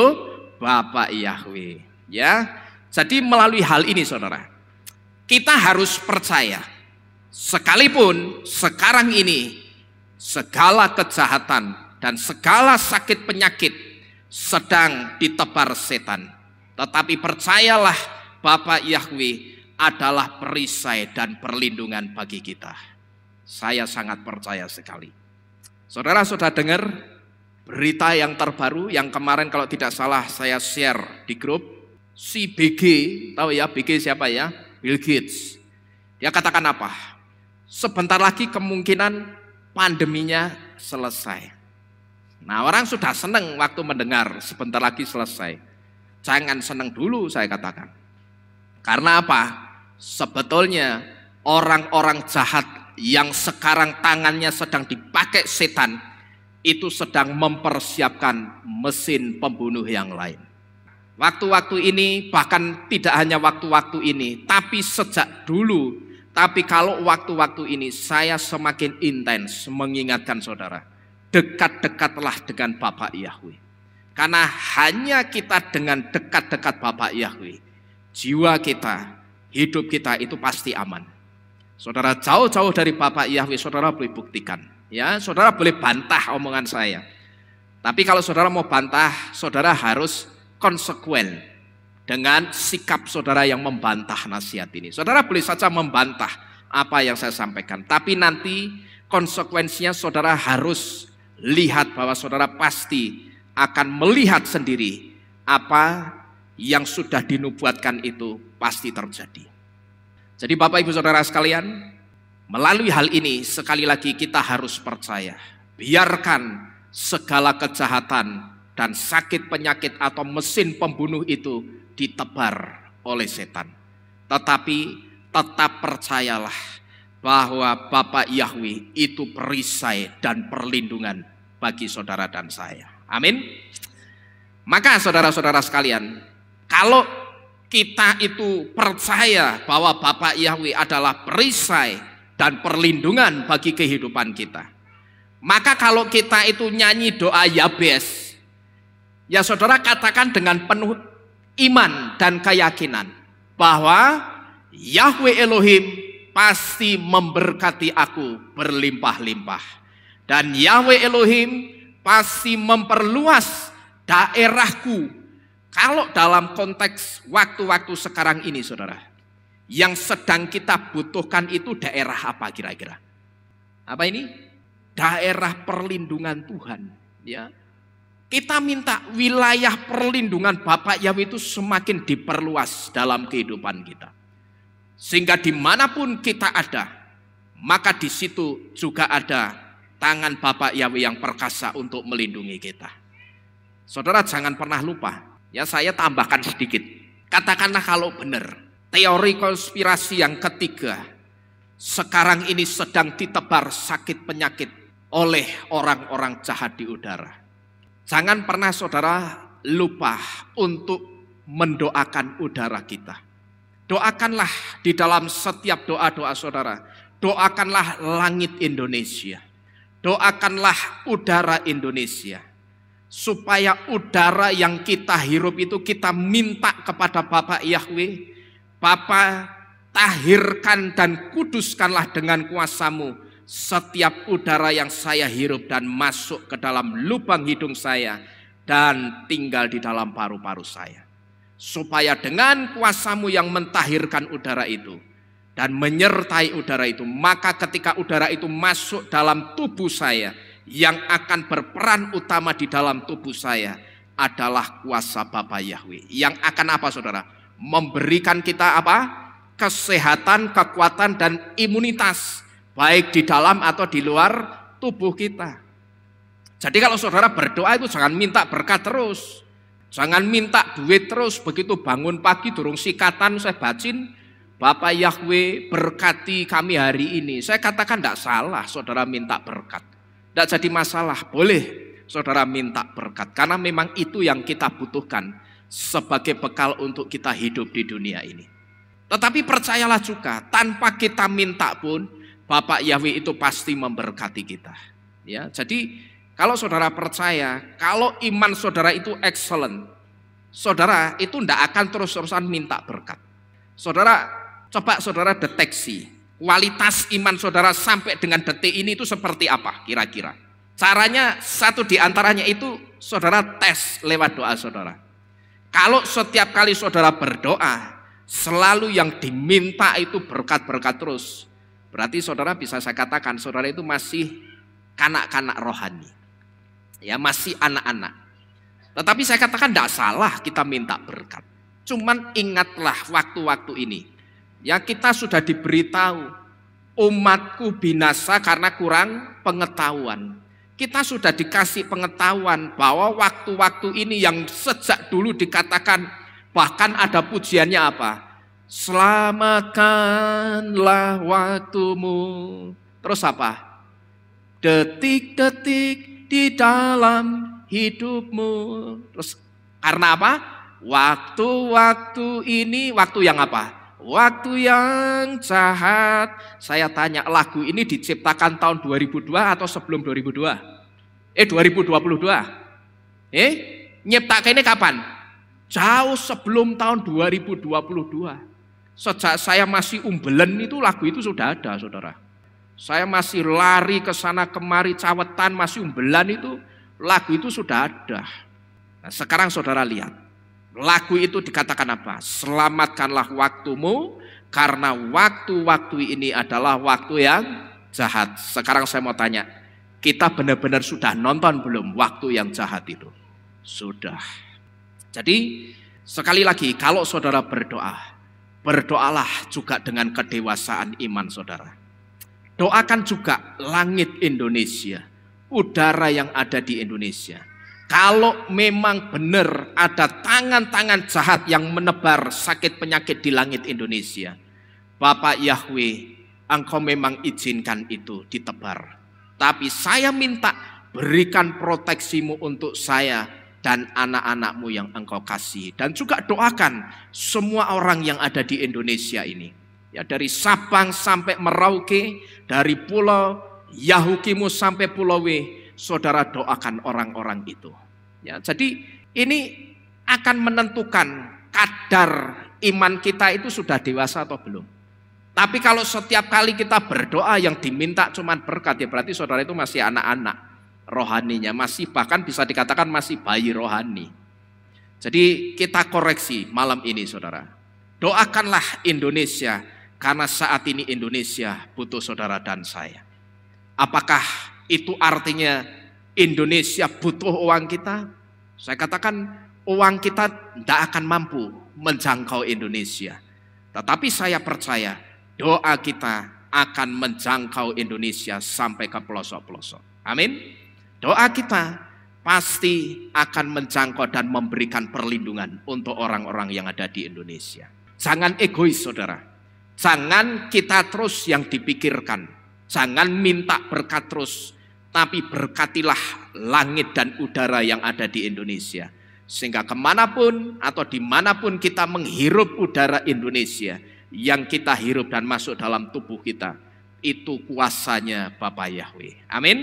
Bapak Yahweh ya. Jadi melalui hal ini saudara, kita harus percaya sekalipun sekarang ini segala kejahatan dan segala sakit penyakit sedang ditebar setan, tetapi percayalah Bapak Yahweh adalah perisai dan perlindungan bagi kita. Saya sangat percaya sekali. Saudara sudah dengar berita yang terbaru yang kemarin kalau tidak salah saya share di grup? Si BG, tahu ya BG siapa ya? Bill Gates. Dia katakan apa? Sebentar lagi kemungkinan pandeminya selesai. Nah, orang sudah senang waktu mendengar sebentar lagi selesai. Jangan senang dulu, saya katakan. Karena apa? Sebetulnya orang-orang jahat yang sekarang tangannya sedang dipakai setan itu sedang mempersiapkan mesin pembunuh yang lain. Waktu-waktu ini, bahkan tidak hanya waktu-waktu ini, tapi sejak dulu, tapi kalau waktu-waktu ini saya semakin intens mengingatkan saudara, dekat-dekatlah dengan Bapak Yahweh. Karena hanya kita dengan dekat-dekat Bapak Yahweh, jiwa kita, hidup kita itu pasti aman. Saudara jauh-jauh dari Bapak Yahweh, saudara boleh buktikan. Ya, saudara boleh bantah omongan saya. Tapi kalau saudara mau bantah, saudara harus konsekuen dengan sikap saudara yang membantah nasihat ini. Saudara boleh saja membantah apa yang saya sampaikan, tapi nanti konsekuensinya saudara harus lihat bahwa saudara pasti akan melihat sendiri apa yang sudah dinubuatkan itu pasti terjadi. Jadi Bapak Ibu Saudara sekalian, melalui hal ini sekali lagi kita harus percaya, biarkan segala kejahatan dan sakit penyakit atau mesin pembunuh itu ditebar oleh setan. Tetapi tetap percayalah bahwa Bapak Yahweh itu perisai dan perlindungan bagi saudara dan saya. Amin. Maka saudara-saudara sekalian, kalau kita itu percaya bahwa Bapak Yahweh adalah perisai dan perlindungan bagi kehidupan kita, maka kalau kita itu nyanyi doa Yabes, ya saudara katakan dengan penuh iman dan keyakinan bahwa Yahweh Elohim pasti memberkati aku berlimpah-limpah. Dan Yahweh Elohim pasti memperluas daerahku. Kalau dalam konteks waktu-waktu sekarang ini saudara, yang sedang kita butuhkan itu daerah apa kira-kira? Apa ini? Daerah perlindungan Tuhan. Ya. Kita minta wilayah perlindungan Bapak Yahweh itu semakin diperluas dalam kehidupan kita. Sehingga dimanapun kita ada, maka di situ juga ada tangan Bapak Yahweh yang perkasa untuk melindungi kita. Saudara jangan pernah lupa, ya saya tambahkan sedikit. Katakanlah kalau benar, teori konspirasi yang ketiga, sekarang ini sedang ditebar sakit penyakit oleh orang-orang jahat di udara. Jangan pernah saudara lupa untuk mendoakan udara kita. Doakanlah di dalam setiap doa-doa saudara. Doakanlah langit Indonesia. Doakanlah udara Indonesia. Supaya udara yang kita hirup itu kita minta kepada Bapak Yahweh. Bapa, tahirkan dan kuduskanlah dengan kuasa-Mu setiap udara yang saya hirup dan masuk ke dalam lubang hidung saya dan tinggal di dalam paru-paru saya. Supaya dengan kuasa-Mu yang mentahirkan udara itu dan menyertai udara itu, maka ketika udara itu masuk dalam tubuh saya, yang akan berperan utama di dalam tubuh saya adalah kuasa Bapak Yahweh. Yang akan apa saudara? Memberikan kita apa? Kesehatan, kekuatan dan imunitas, baik di dalam atau di luar tubuh kita. Jadi kalau saudara berdoa itu jangan minta berkat terus. Jangan minta duit terus, begitu bangun pagi durung sikatan saya bacin, Bapak Yahweh berkati kami hari ini. Saya katakan tidak salah saudara minta berkat. Tidak jadi masalah, boleh saudara minta berkat. Karena memang itu yang kita butuhkan sebagai bekal untuk kita hidup di dunia ini. Tetapi percayalah juga, tanpa kita minta pun, Bapak Yahweh itu pasti memberkati kita. Ya, jadi kalau saudara percaya, kalau iman saudara itu excellent, saudara itu tidak akan terus-terusan minta berkat. Saudara, coba saudara deteksi, kualitas iman saudara sampai dengan detik ini itu seperti apa kira-kira. Caranya satu di antaranya itu saudara tes lewat doa saudara. Kalau setiap kali saudara berdoa, selalu yang diminta itu berkat-berkat terus, berarti saudara bisa saya katakan saudara itu masih kanak-kanak rohani. Ya masih anak-anak. Tetapi saya katakan tidak salah kita minta berkat. Cuman ingatlah waktu-waktu ini. Ya kita sudah diberitahu umatku binasa karena kurang pengetahuan. Kita sudah dikasih pengetahuan bahwa waktu-waktu ini yang sejak dulu dikatakan, bahkan ada pujiannya apa? Selamatkanlah waktumu. Terus apa? Detik-detik di dalam hidupmu. Terus karena apa? Waktu-waktu ini waktu yang apa? Waktu yang jahat. Saya tanya, lagu ini diciptakan tahun 2002 atau sebelum 2002? 2022. Nyiptakan ini kapan? Jauh sebelum tahun 2022. Sejak saya masih umbelen itu lagu itu sudah ada, saudara. Saya masih lari ke sana kemari cawetan, masih umbelan itu lagu itu sudah ada. Nah, sekarang saudara lihat. Lagu itu dikatakan apa? Selamatkanlah waktumu karena waktu-waktu ini adalah waktu yang jahat. Sekarang saya mau tanya, kita benar-benar sudah nonton belum waktu yang jahat itu? Sudah. Jadi sekali lagi, kalau saudara berdoa, berdoalah juga dengan kedewasaan iman saudara. Doakan juga langit Indonesia, udara yang ada di Indonesia. Kalau memang benar ada tangan-tangan jahat yang menebar sakit penyakit di langit Indonesia, Bapak Yahweh, Engkau memang izinkan itu ditebar. Tapi saya minta berikan proteksimu untuk saya dan anak-anakmu yang Engkau kasih. Dan juga doakan semua orang yang ada di Indonesia ini. Ya, dari Sabang sampai Merauke, dari Pulau Yahukimu sampai Pulau W, saudara doakan orang-orang itu. Ya, jadi ini akan menentukan kadar iman kita itu sudah dewasa atau belum. Tapi kalau setiap kali kita berdoa yang diminta cuma berkat, ya berarti saudara itu masih anak-anak rohaninya, masih bahkan bisa dikatakan masih bayi rohani. Jadi kita koreksi malam ini saudara. Doakanlah Indonesia karena saat ini Indonesia butuh saudara dan saya. Apakah itu artinya Indonesia butuh uang kita? Saya katakan uang kita tidak akan mampu menjangkau Indonesia. Tetapi saya percaya doa kita akan menjangkau Indonesia sampai ke pelosok-pelosok. Amin. Doa kita pasti akan menjangkau dan memberikan perlindungan untuk orang-orang yang ada di Indonesia. Jangan egois saudara. Jangan kita terus yang dipikirkan. Jangan minta berkat terus. Tapi berkatilah langit dan udara yang ada di Indonesia. Sehingga kemanapun atau dimanapun kita menghirup udara Indonesia, yang kita hirup dan masuk dalam tubuh kita, itu kuasanya Bapa Yahweh. Amin.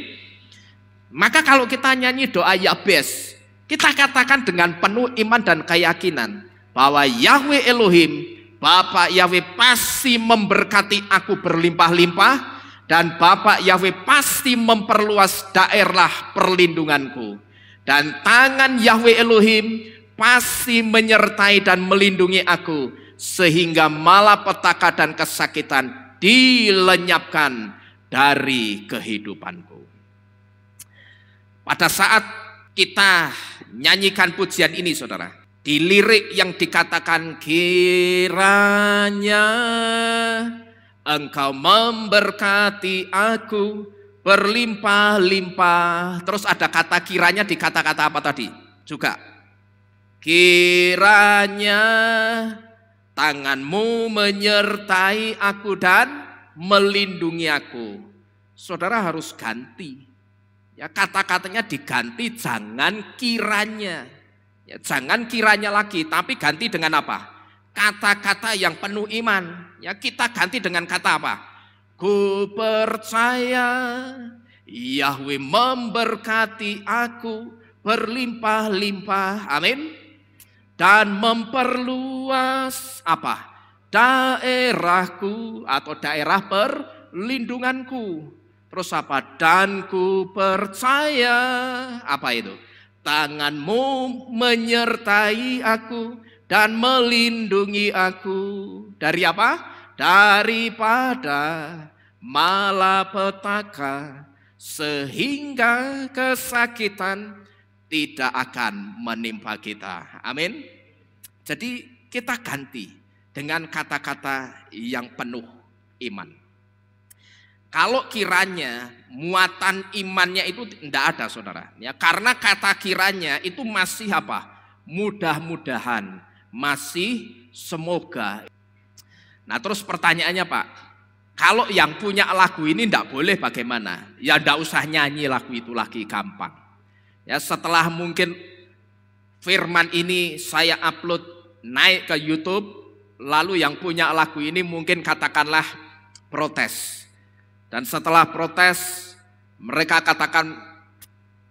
Maka kalau kita nyanyi doa Yabes, kita katakan dengan penuh iman dan keyakinan bahwa Yahweh Elohim, Bapa Yahweh pasti memberkati aku berlimpah-limpah, dan Bapa Yahweh pasti memperluas daerah perlindunganku. Dan tangan Yahweh Elohim pasti menyertai dan melindungi aku, sehingga malapetaka dan kesakitan dilenyapkan dari kehidupanku. Pada saat kita nyanyikan pujian ini saudara, di lirik yang dikatakan kiranya Engkau memberkati aku berlimpah-limpah. Terus ada kata kiranya di kata-kata apa tadi? Juga kiranya tanganmu menyertai aku dan melindungi aku. Saudara harus ganti. Ya, kata-katanya diganti, jangan kiranya. Ya, jangan kiranya lagi, tapi ganti dengan apa? Kata-kata yang penuh iman. Ya, kita ganti dengan kata apa? Ku percaya Yahweh memberkati aku berlimpah-limpah. Amin. Dan memperluas apa? Daerahku atau daerah perlindunganku. Terus apa? Dan ku percaya apa itu? Tanganmu menyertai aku dan melindungi aku dari apa? Daripada malapetaka, sehingga kesakitan tidak akan menimpa kita. Amin. Jadi kita ganti dengan kata-kata yang penuh iman. kalau kiranya muatan imannya itu tidak ada, saudara. Ya, karena kata kiranya itu masih apa? Mudah-mudahan, masih semoga. Nah terus pertanyaannya Pak, kalau yang punya lagu ini tidak boleh bagaimana? Ya tidak usah nyanyi lagu itu lagi, gampang. Ya setelah mungkin firman ini saya upload naik ke YouTube, lalu yang punya lagu ini mungkin katakanlah protes. Dan setelah protes, mereka katakan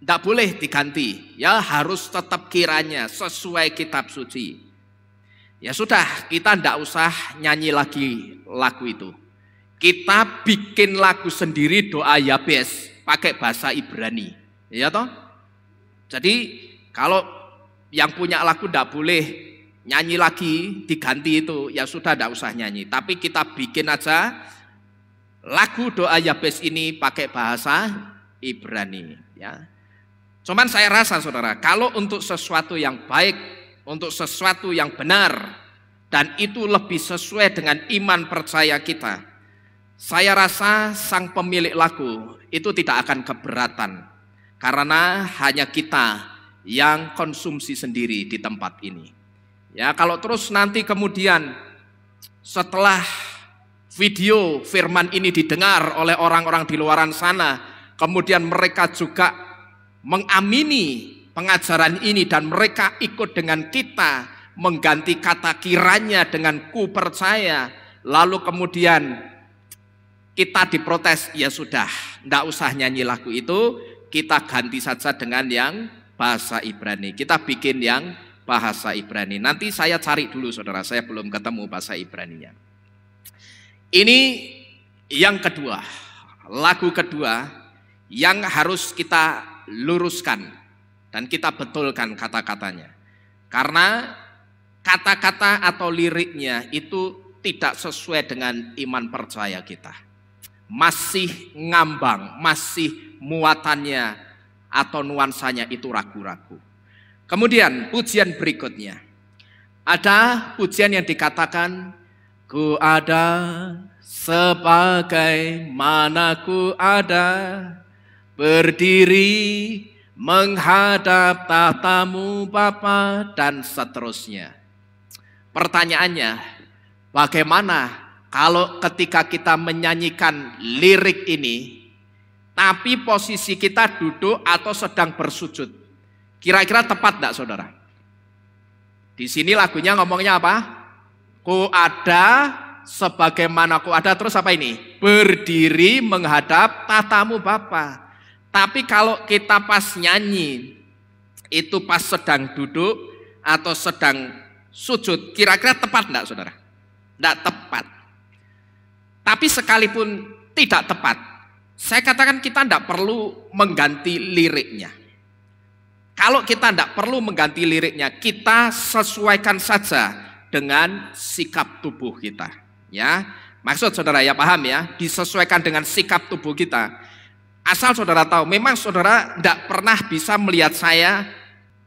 tidak boleh diganti, ya harus tetap kiranya sesuai kitab suci. Ya sudah, kita tidak usah nyanyi lagi lagu itu. Kita bikin lagu sendiri, doa Yabes pakai bahasa Ibrani, ya toh. Jadi kalau yang punya lagu tidak boleh nyanyi lagi, diganti itu, ya sudah tidak usah nyanyi. Tapi kita bikin aja lagu doa Yabes ini pakai bahasa Ibrani, ya. Cuman saya rasa saudara, kalau untuk sesuatu yang baik, untuk sesuatu yang benar, dan itu lebih sesuai dengan iman percaya kita, saya rasa sang pemilik lagu itu tidak akan keberatan, karena hanya kita yang konsumsi sendiri di tempat ini. Ya, kalau terus nanti kemudian setelah video firman ini didengar oleh orang-orang di luaran sana, kemudian mereka juga mengamini pengajaran ini dan mereka ikut dengan kita mengganti kata kiranya dengan ku percaya, lalu kemudian kita diprotes, ya sudah, tidak usah nyanyi lagu itu, kita ganti saja dengan yang bahasa Ibrani, kita bikin yang bahasa Ibrani. Nanti saya cari dulu saudara, saya belum ketemu bahasa Ibraninya. Ini yang kedua, lagu kedua yang harus kita luruskan dan kita betulkan kata-katanya. Karena kata-kata atau liriknya itu tidak sesuai dengan iman percaya kita. Masih ngambang, masih muatannya atau nuansanya itu ragu-ragu. Kemudian pujian berikutnya. Ada pujian yang dikatakan, ku ada sebagaimana ku ada, berdiri menghadap tahtamu Bapa, dan seterusnya. Pertanyaannya, bagaimana kalau ketika kita menyanyikan lirik ini, tapi posisi kita duduk atau sedang bersujud? Kira-kira tepat enggak saudara? Di sini lagunya ngomongnya apa? Ku ada sebagaimana ku ada, terus apa ini? Berdiri menghadap tahtamu Bapa. Tapi kalau kita pas nyanyi, itu pas sedang duduk atau sedang sujud, kira-kira tepat enggak saudara? Enggak tepat. Tapi sekalipun tidak tepat, saya katakan kita enggak perlu mengganti liriknya. Kalau kita tidak perlu mengganti liriknya, kita sesuaikan saja dengan sikap tubuh kita. Ya, maksud saudara ya paham ya, disesuaikan dengan sikap tubuh kita. Asal saudara tahu, memang saudara tidak pernah bisa melihat saya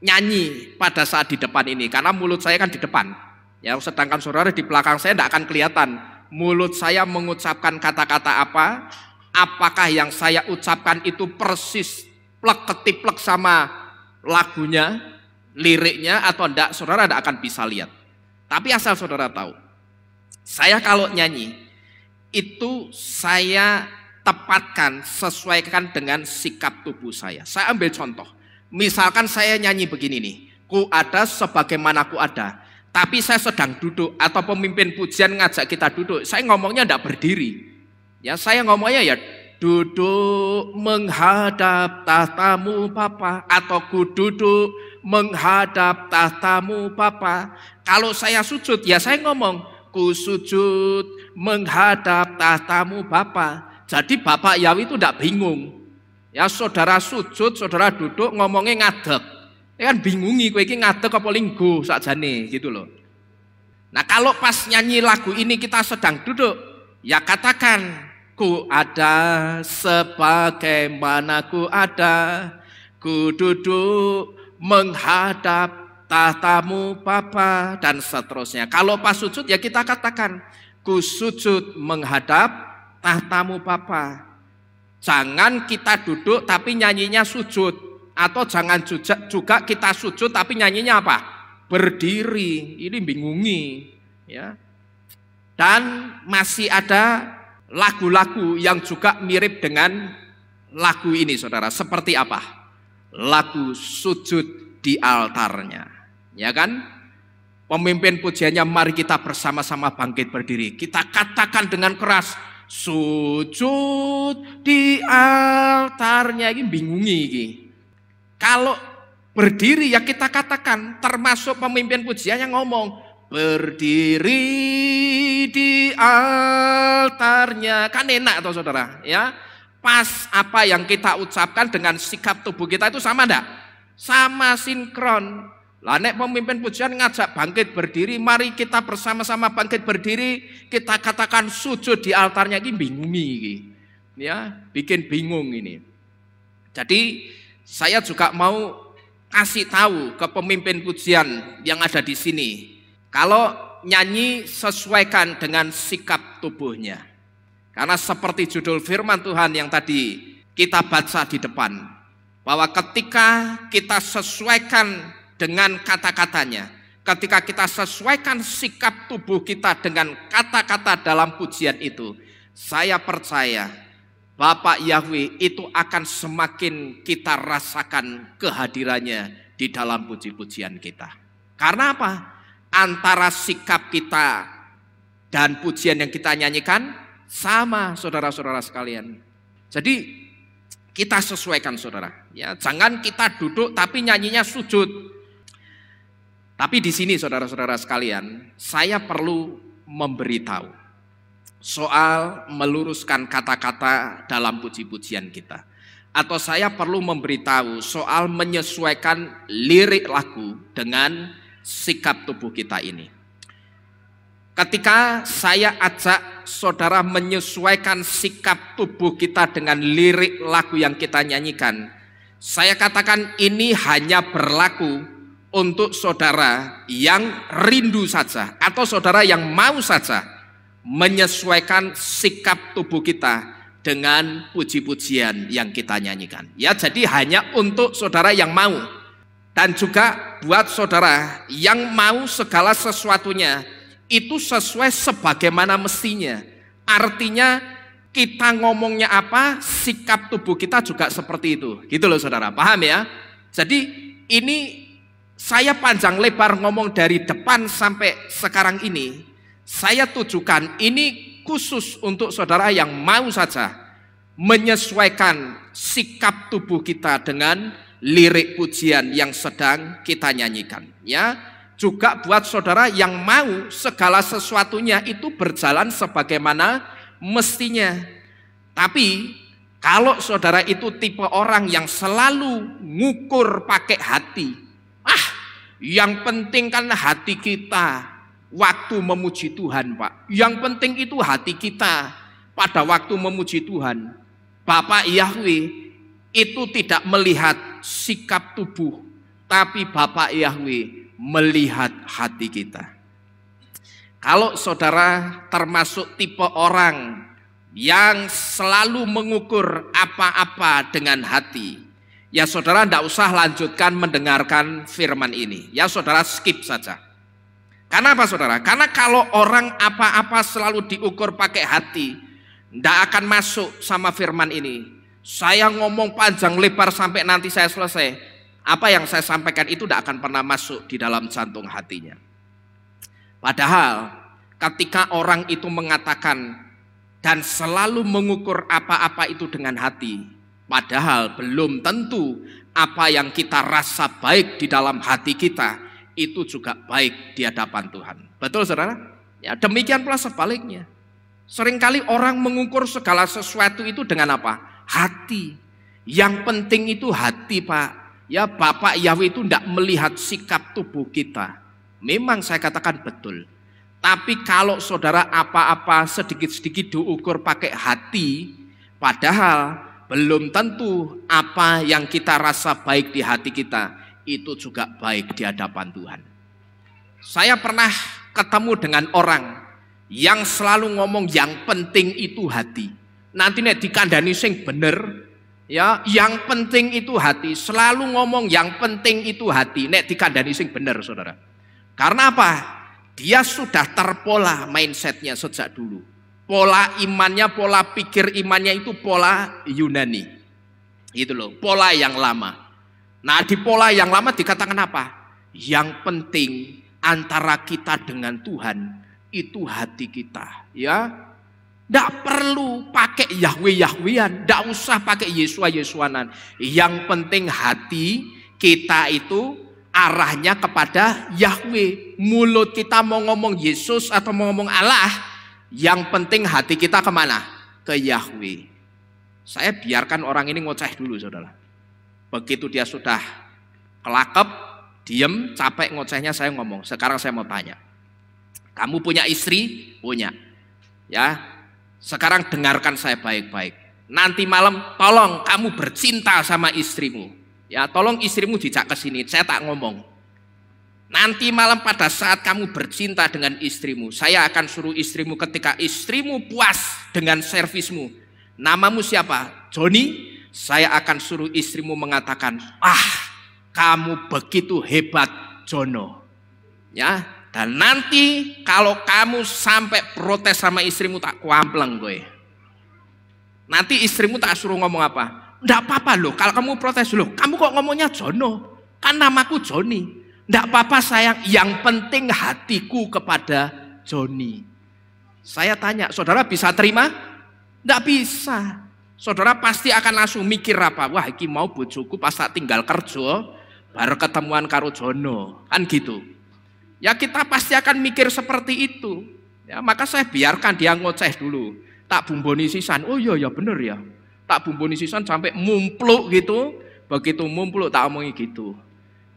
nyanyi pada saat di depan ini, karena mulut saya kan di depan. Ya, sedangkan saudara di belakang saya tidak akan kelihatan mulut saya mengucapkan kata-kata apa, apakah yang saya ucapkan itu persis plek ketiplek sama lagunya, liriknya atau enggak, saudara tidak akan bisa lihat. Tapi asal saudara tahu, saya kalau nyanyi itu saya tepatkan, sesuaikan dengan sikap tubuh saya. Saya ambil contoh, misalkan saya nyanyi begini nih, ku ada sebagaimana ku ada, tapi saya sedang duduk atau pemimpin pujian ngajak kita duduk, saya ngomongnya enggak berdiri. Ya, saya ngomongnya ya duduk menghadap tahtamu Bapa, atau ku duduk menghadap tahtamu Bapa. Kalau saya sujud, ya saya ngomong ku sujud menghadap tahtamu Bapa. Jadi Bapak Yahweh itu tidak bingung. Ya, saudara sujud, saudara duduk ngomongnya ngadeg. Ya kan bingungi kowe iki ngadeg apa linggo sakjane gitu loh. Nah, kalau pas nyanyi lagu ini kita sedang duduk, ya katakan ku ada sebagaimana ku ada, ku duduk menghadap tahtamu Bapa, dan seterusnya. Kalau pas sujud ya kita katakan ku sujud menghadap tahtamu Bapa. Jangan kita duduk tapi nyanyinya sujud, atau jangan juga kita sujud tapi nyanyinya apa? Berdiri. Ini bingungi, ya. Dan masih ada lagu-lagu yang juga mirip dengan lagu ini, saudara. Seperti apa? Lagu sujud di altarnya, ya kan? Pemimpin pujiannya, mari kita bersama-sama bangkit berdiri. Kita katakan dengan keras, sujud di altarnya. Ini bingungi ini. Kalau berdiri ya kita katakan, termasuk pemimpin pujian yang ngomong berdiri di altarnya. Kan enak toh saudara, ya. Pas apa yang kita ucapkan dengan sikap tubuh kita itu sama enggak? Sama, sinkron. Lah nek pemimpin pujian ngajak bangkit berdiri, mari kita bersama-sama bangkit berdiri, kita katakan sujud di altarnya, ini bingungi ini. Ya, bikin bingung ini. Jadi saya juga mau kasih tahu ke pemimpin pujian yang ada di sini, kalau nyanyi sesuaikan dengan sikap tubuhnya. Karena seperti judul firman Tuhan yang tadi kita baca di depan, bahwa ketika kita sesuaikan dengan kata-katanya, ketika kita sesuaikan sikap tubuh kita dengan kata-kata dalam pujian itu, saya percaya Bapak Yahweh itu akan semakin kita rasakan kehadirannya di dalam puji-pujian kita. Karena apa? Antara sikap kita dan pujian yang kita nyanyikan sama, saudara-saudara sekalian. Jadi kita sesuaikan, saudara. Ya, jangan kita duduk tapi nyanyinya sujud. Tapi di sini, saudara-saudara sekalian, saya perlu memberitahu soal meluruskan kata-kata dalam puji-pujian kita. Atau saya perlu memberitahu soal menyesuaikan lirik lagu dengan sikap tubuh kita ini. Ketika saya ajak saudara menyesuaikan sikap tubuh kita dengan lirik lagu yang kita nyanyikan, saya katakan ini hanya berlaku untuk saudara yang rindu saja, atau saudara yang mau saja menyesuaikan sikap tubuh kita dengan puji-pujian yang kita nyanyikan. Ya, jadi hanya untuk saudara yang mau. Dan juga buat saudara yang mau segala sesuatunya itu sesuai sebagaimana mestinya. Artinya kita ngomongnya apa, sikap tubuh kita juga seperti itu. Gitu loh saudara, paham ya? Jadi ini saya panjang lebar ngomong dari depan sampai sekarang ini. Saya tujukan ini khusus untuk saudara yang mau saja menyesuaikan sikap tubuh kita dengan lirik pujian yang sedang kita nyanyikan, ya. Juga buat saudara yang mau segala sesuatunya itu berjalan sebagaimana mestinya. Tapi kalau saudara itu tipe orang yang selalu ngukur pakai hati, yang penting kan hati kita waktu memuji Tuhan, Pak. Yang penting itu hati kita pada waktu memuji Tuhan. Bapak Yahweh itu tidak melihat sikap tubuh, tapi Bapak Yahweh melihat hati kita. Kalau saudara termasuk tipe orang yang selalu mengukur apa-apa dengan hati, ya saudara tidak usah lanjutkan mendengarkan firman ini. Ya saudara skip saja. Karena apa saudara? Karena kalau orang apa-apa selalu diukur pakai hati, tidak akan masuk sama firman ini. Saya ngomong panjang lebar sampai nanti saya selesai, apa yang saya sampaikan itu tidak akan pernah masuk di dalam jantung hatinya. Padahal ketika orang itu mengatakan dan selalu mengukur apa-apa itu dengan hati, padahal belum tentu apa yang kita rasa baik di dalam hati kita itu juga baik di hadapan Tuhan. Betul saudara? Ya, demikian pula sebaliknya. Seringkali orang mengukur segala sesuatu itu dengan apa? Hati. Yang penting itu hati, Pak. Ya, Bapak Yahweh itu tidak melihat sikap tubuh kita. Memang saya katakan betul. Tapi kalau saudara apa-apa sedikit-sedikit diukur pakai hati, padahal belum tentu apa yang kita rasa baik di hati kita itu juga baik di hadapan Tuhan. Saya pernah ketemu dengan orang yang selalu ngomong yang penting itu hati. Nanti nek dikandani sing bener, ya, yang penting itu hati. Selalu ngomong yang penting itu hati. Nek dikandani sing bener, saudara. Karena apa? Dia sudah terpola mindsetnya sejak dulu. Pola imannya, pola pikir imannya itu pola Yunani. Itu loh, pola yang lama. Nah, di pola yang lama dikatakan apa? Yang penting antara kita dengan Tuhan itu hati kita, ya. Tidak perlu pakai Yahwe-Yahwean, tidak usah pakai Yesua-Yesuanan. Yang penting hati kita itu arahnya kepada Yahwe. Mulut kita mau ngomong Yesus atau mau ngomong Allah, yang penting hati kita kemana? Ke Yahwe. Saya biarkan orang ini ngoceh dulu, saudara. Begitu dia sudah kelakep, diem, capek ngocehnya, saya ngomong. Sekarang saya mau tanya. Kamu punya istri? Punya. Ya. Sekarang dengarkan saya baik-baik. Nanti malam tolong kamu bercinta sama istrimu. Ya, tolong istrimu dijak ke sini. Saya tak ngomong. Nanti malam pada saat kamu bercinta dengan istrimu, saya akan suruh istrimu ketika istrimu puas dengan servismu. Namamu siapa? Joni. Saya akan suruh istrimu mengatakan, kamu begitu hebat, Jono. Ya. Dan nanti kalau kamu sampai protes sama istrimu, tak kuampleng gue. Nanti istrimu tak suruh ngomong apa? Nggak apa-apa loh, kalau kamu protes loh, kamu kok ngomongnya Jono? Kan namaku Joni. Nggak apa-apa sayang, yang penting hatiku kepada Joni. Saya tanya, saudara bisa terima? Nggak bisa. Saudara pasti akan langsung mikir apa? Wah, iki mau bojoku pas tak tinggal kerja, baru ketemuan karo Jono. Kan gitu. Ya kita pasti akan mikir seperti itu. Ya, maka saya biarkan dia ngoceh dulu. Tak bumboni sisan. Oh iya ya bener ya. Tak bumboni sisan sampai mumpluk gitu. Begitu mumpluk tak omongi gitu.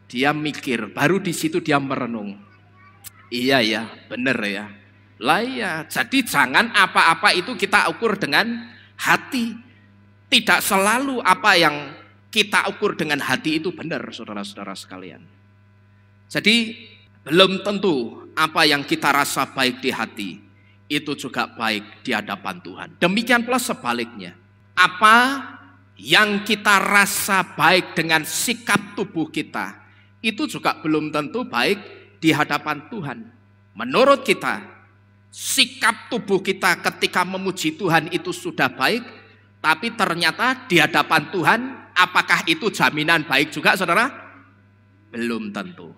Dia mikir, baru di situ dia merenung. Iya ya, bener ya. Lah ya, jadi jangan apa-apa itu kita ukur dengan hati. Tidak selalu apa yang kita ukur dengan hati itu benar, saudara-saudara sekalian. Jadi belum tentu apa yang kita rasa baik di hati itu juga baik di hadapan Tuhan. Demikian pula sebaliknya. Apa yang kita rasa baik dengan sikap tubuh kita itu juga belum tentu baik di hadapan Tuhan. Menurut kita, sikap tubuh kita ketika memuji Tuhan itu sudah baik, tapi ternyata di hadapan Tuhan apakah itu jaminan baik juga, saudara? Belum tentu.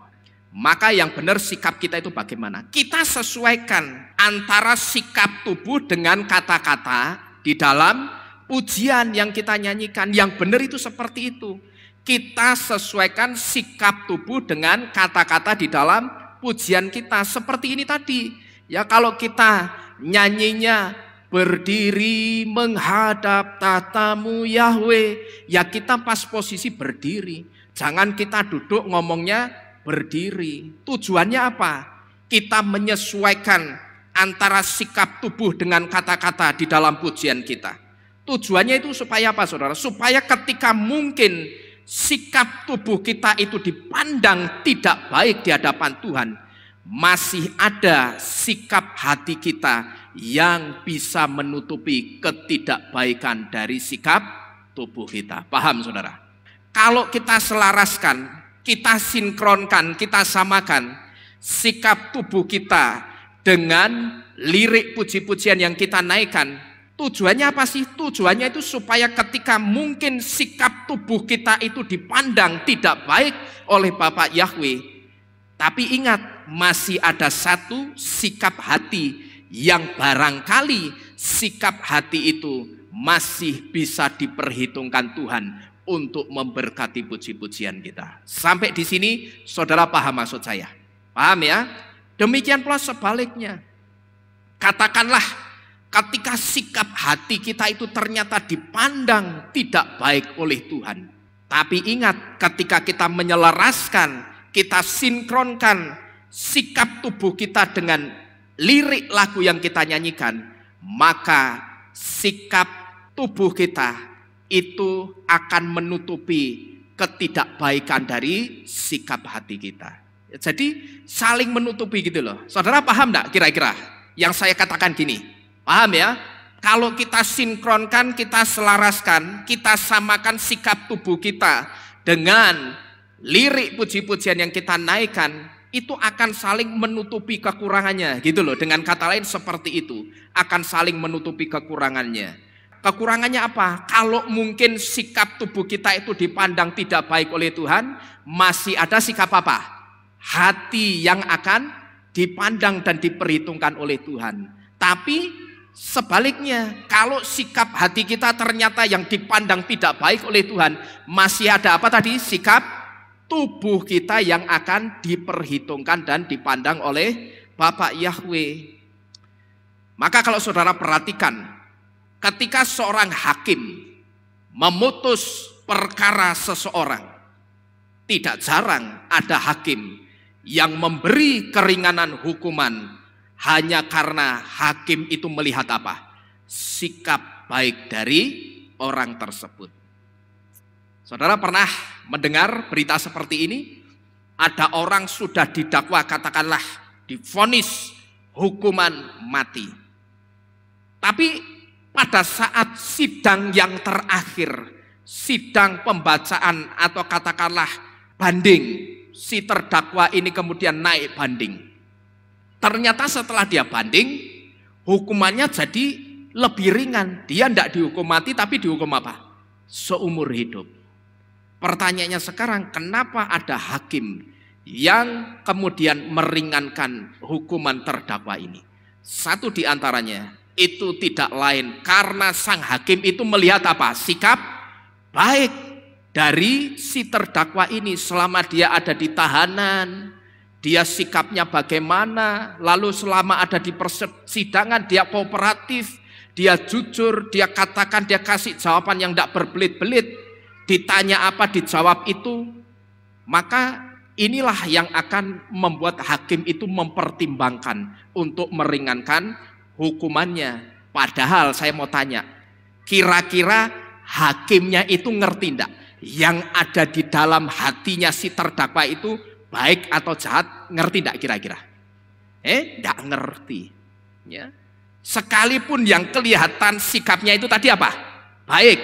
Maka yang benar sikap kita itu bagaimana? Kita sesuaikan antara sikap tubuh dengan kata-kata di dalam pujian yang kita nyanyikan. Yang benar itu seperti itu. Kita sesuaikan sikap tubuh dengan kata-kata di dalam pujian kita. Seperti ini tadi. Ya kalau kita nyanyinya berdiri menghadap tatamu Yahwe, ya kita pas posisi berdiri. Jangan kita duduk ngomongnya berdiri. Tujuannya apa? Kita menyesuaikan antara sikap tubuh dengan kata-kata di dalam pujian kita. Tujuannya itu supaya apa, saudara? Supaya ketika mungkin sikap tubuh kita itu dipandang tidak baik di hadapan Tuhan, masih ada sikap hati kita yang bisa menutupi ketidakbaikan dari sikap tubuh kita. Paham, saudara? Kalau kita selaraskan, kita sinkronkan, kita samakan sikap tubuh kita dengan lirik puji-pujian yang kita naikkan. Tujuannya apa sih? Tujuannya itu supaya ketika mungkin sikap tubuh kita itu dipandang tidak baik oleh Bapak Yahwe, tapi ingat masih ada satu sikap hati yang barangkali sikap hati itu masih bisa diperhitungkan Tuhan untuk memberkati puji-pujian kita. Sampai di sini saudara paham maksud saya? Paham ya? Demikian pula sebaliknya. Katakanlah ketika sikap hati kita itu ternyata dipandang tidak baik oleh Tuhan. Tapi ingat, ketika kita menyelaraskan, kita sinkronkan sikap tubuh kita dengan lirik lagu yang kita nyanyikan, maka sikap tubuh kita itu akan menutupi ketidakbaikan dari sikap hati kita. Jadi saling menutupi gitu loh. Saudara paham enggak kira-kira yang saya katakan gini? Paham ya? Kalau kita sinkronkan, kita selaraskan, kita samakan sikap tubuh kita dengan lirik puji-pujian yang kita naikkan, itu akan saling menutupi kekurangannya, gitu loh. Dengan kata lain seperti itu, akan saling menutupi kekurangannya. Kekurangannya apa? Kalau mungkin sikap tubuh kita itu dipandang tidak baik oleh Tuhan, masih ada sikap apa? Hati yang akan dipandang dan diperhitungkan oleh Tuhan. Tapi sebaliknya, kalau sikap hati kita ternyata yang dipandang tidak baik oleh Tuhan, masih ada apa tadi? Sikap tubuh kita yang akan diperhitungkan dan dipandang oleh Bapak Yahweh. Maka kalau saudara perhatikan, ketika seorang hakim memutus perkara seseorang, tidak jarang ada hakim yang memberi keringanan hukuman hanya karena hakim itu melihat apa? Sikap baik dari orang tersebut. Saudara pernah mendengar berita seperti ini? Ada orang sudah didakwa, katakanlah divonis hukuman mati. Tapi pada saat sidang yang terakhir, sidang pembacaan atau katakanlah banding, si terdakwa ini kemudian naik banding. Ternyata setelah dia banding, hukumannya jadi lebih ringan. Dia tidak dihukum mati, tapi dihukum apa? Seumur hidup. Pertanyaannya sekarang, kenapa ada hakim yang kemudian meringankan hukuman terdakwa ini? Satu di antaranya, itu tidak lain karena sang hakim itu melihat apa? Sikap baik dari si terdakwa ini selama dia ada di tahanan. Dia sikapnya bagaimana, lalu selama ada di persidangan dia kooperatif, dia jujur, dia katakan, dia kasih jawaban yang tidak berbelit-belit, ditanya apa dijawab itu. Maka inilah yang akan membuat hakim itu mempertimbangkan untuk meringankan hukumannya. Padahal saya mau tanya, kira-kira hakimnya itu ngerti enggak yang ada di dalam hatinya si terdakwa itu baik atau jahat? Ngerti enggak kira-kira? Enggak ngerti. Ya. Sekalipun yang kelihatan sikapnya itu tadi apa? Baik.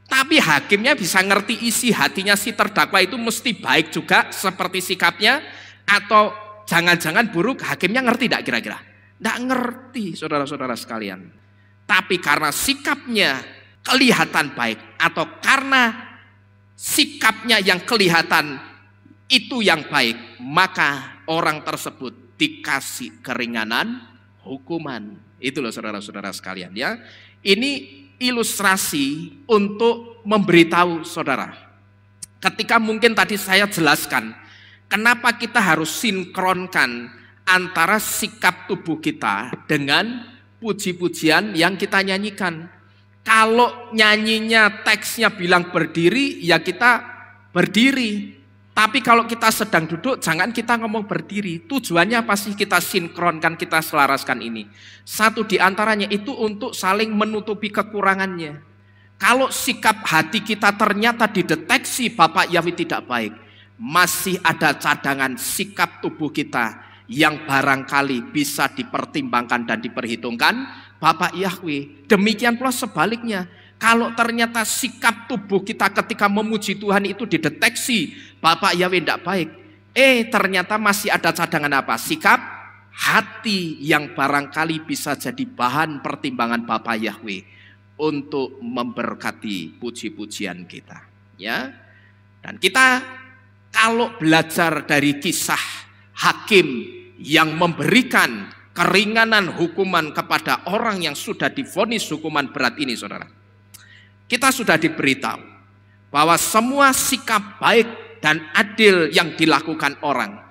Tapi hakimnya bisa ngerti isi hatinya si terdakwa itu mesti baik juga seperti sikapnya, atau jangan-jangan buruk, hakimnya ngerti enggak kira-kira? Enggak ngerti, saudara-saudara sekalian. Tapi karena sikapnya kelihatan baik, atau karena sikapnya yang kelihatan itu yang baik, maka orang tersebut dikasih keringanan hukuman. Itu loh saudara-saudara sekalian ya. Ini ilustrasi untuk memberitahu saudara. Ketika mungkin tadi saya jelaskan, kenapa kita harus sinkronkan antara sikap tubuh kita dengan puji-pujian yang kita nyanyikan. Kalau nyanyinya teksnya bilang berdiri, ya kita berdiri. Tapi kalau kita sedang duduk, jangan kita ngomong berdiri. Tujuannya apa sih kita sinkronkan, kita selaraskan ini? Satu di antaranya itu untuk saling menutupi kekurangannya. Kalau sikap hati kita ternyata dideteksi Bapak Yahweh tidak baik, masih ada cadangan sikap tubuh kita yang barangkali bisa dipertimbangkan dan diperhitungkan Bapak Yahweh. Demikian pula sebaliknya. Kalau ternyata sikap tubuh kita ketika memuji Tuhan itu dideteksi Bapak Yahweh tidak baik, ternyata masih ada cadangan apa? Sikap hati yang barangkali bisa jadi bahan pertimbangan Bapak Yahweh untuk memberkati puji-pujian kita. Ya, dan kita kalau belajar dari kisah hakim yang memberikan keringanan hukuman kepada orang yang sudah divonis hukuman berat ini, saudara. Kita sudah diberitahu bahwa semua sikap baik dan adil yang dilakukan orang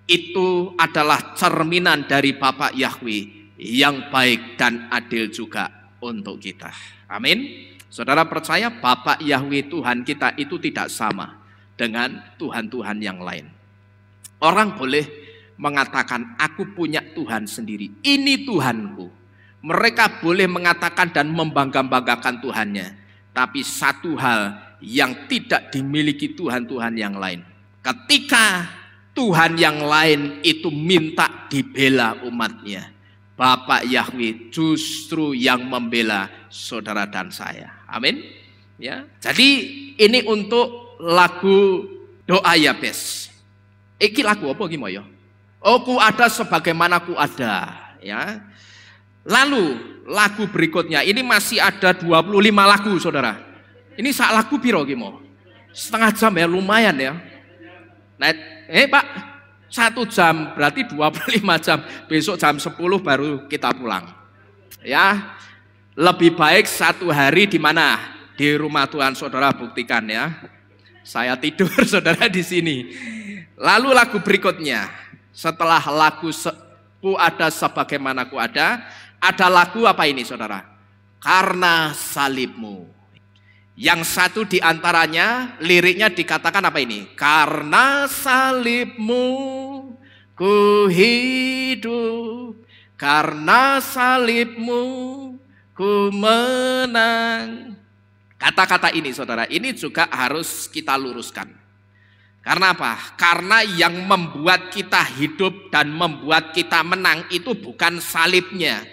itu adalah cerminan dari Bapak Yahweh yang baik dan adil juga untuk kita. Amin. Saudara percaya Bapak Yahweh Tuhan kita itu tidak sama dengan Tuhan-Tuhan yang lain. Orang boleh mengatakan aku punya Tuhan sendiri, ini Tuhanku. Mereka boleh mengatakan dan membangga-banggakan Tuhannya. Tapi satu hal yang tidak dimiliki Tuhan-Tuhan yang lain. Ketika Tuhan yang lain itu minta dibela umatnya, Bapak Yahweh justru yang membela saudara dan saya. Amin. Ya. Jadi ini untuk lagu doa Yabes. Iki lagu apa gimana ya? Oh, ku ada sebagaimana ku ada, ya. Lalu lagu berikutnya ini masih ada 25 lagu, saudara. Ini sak lagu piro gimana? Setengah jam ya, lumayan ya. Nah, Pak, 1 jam berarti 25 jam. Besok jam 10 baru kita pulang. Ya, lebih baik 1 hari di mana? Di rumah Tuhan, saudara, buktikan ya. Saya tidur saudara di sini. Lalu lagu berikutnya, setelah lagu ku ada sebagaimana ku ada lagu apa ini saudara? Karena salibmu. Yang satu diantaranya liriknya dikatakan apa ini? Karena salibmu ku hidup, karena salibmu ku menang. Kata-kata ini saudara, ini juga harus kita luruskan. Karena apa? Karena yang membuat kita hidup dan membuat kita menang itu bukan salibnya.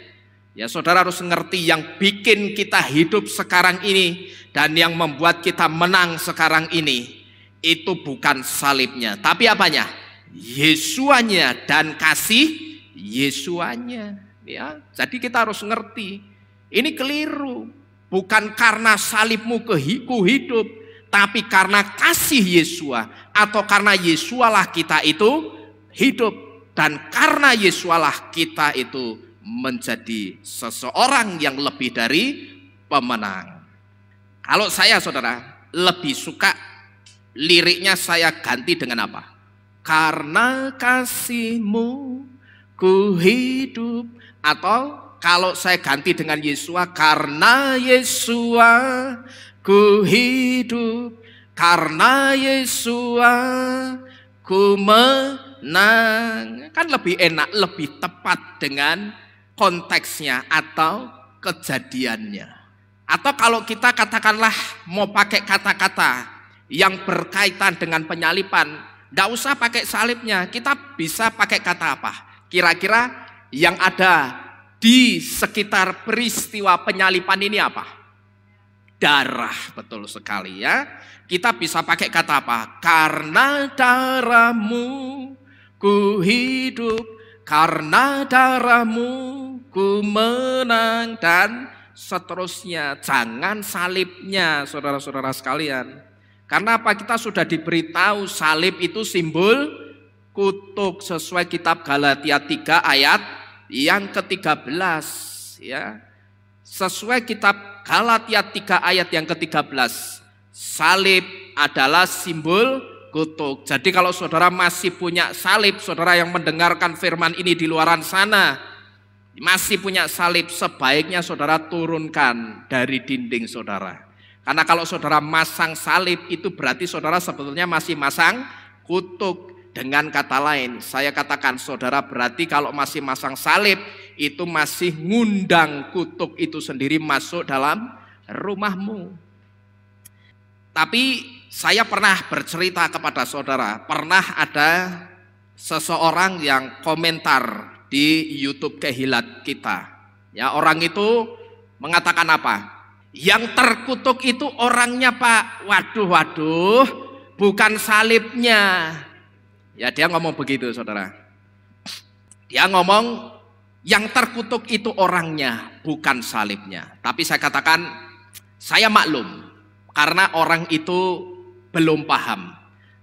Ya saudara harus ngerti yang bikin kita hidup sekarang ini dan yang membuat kita menang sekarang ini itu bukan salibnya, tapi apanya? Yesuanya dan kasih Yesuanya. Ya, jadi kita harus ngerti. Ini keliru. Bukan karena salibmu ku hidup, tapi karena kasih Yesua atau karena Yesualah kita itu hidup dan karena Yesualah kita itu menjadi seseorang yang lebih dari pemenang. Kalau saya saudara lebih suka liriknya saya ganti dengan apa? Karena kasih-Mu ku hidup, atau kalau saya ganti dengan Yesua, karena Yesua ku hidup, karena Yesua ku menang. Kan lebih enak, lebih tepat dengan konteksnya atau kejadiannya. Atau kalau kita katakanlah mau pakai kata-kata yang berkaitan dengan penyaliban, tidak usah pakai salibnya, kita bisa pakai kata apa? Kira-kira yang ada di sekitar peristiwa penyaliban ini apa? Darah, betul sekali ya. Kita bisa pakai kata apa? Karena darah-Mu ku hidup, karena darah-Mu ku menang, dan seterusnya. Jangan salibnya, saudara-saudara sekalian. Karena apa? Kita sudah diberitahu salib itu simbol kutuk sesuai kitab Galatia 3 ayat yang ke-13 ya. Sesuai kitab Galatia 3 ayat yang ke-13, salib adalah simbol kutuk. Jadi kalau saudara masih punya salib, saudara yang mendengarkan firman ini di luaran sana masih punya salib, sebaiknya saudara turunkan dari dinding saudara. Karena kalau saudara masang salib itu berarti saudara sebetulnya masih masang kutuk. Dengan kata lain, saya katakan saudara berarti kalau masih masang salib itu masih ngundang kutuk itu sendiri masuk dalam rumahmu. Tapi saya pernah bercerita kepada saudara, pernah ada seseorang yang komentar di YouTube Kehilat kita. Ya, orang itu mengatakan apa? Yang terkutuk itu orangnya, Pak. Waduh, bukan salibnya. Ya, dia ngomong begitu saudara. Dia ngomong yang terkutuk itu orangnya, bukan salibnya. Tapi saya katakan, saya maklum, karena orang itu belum paham.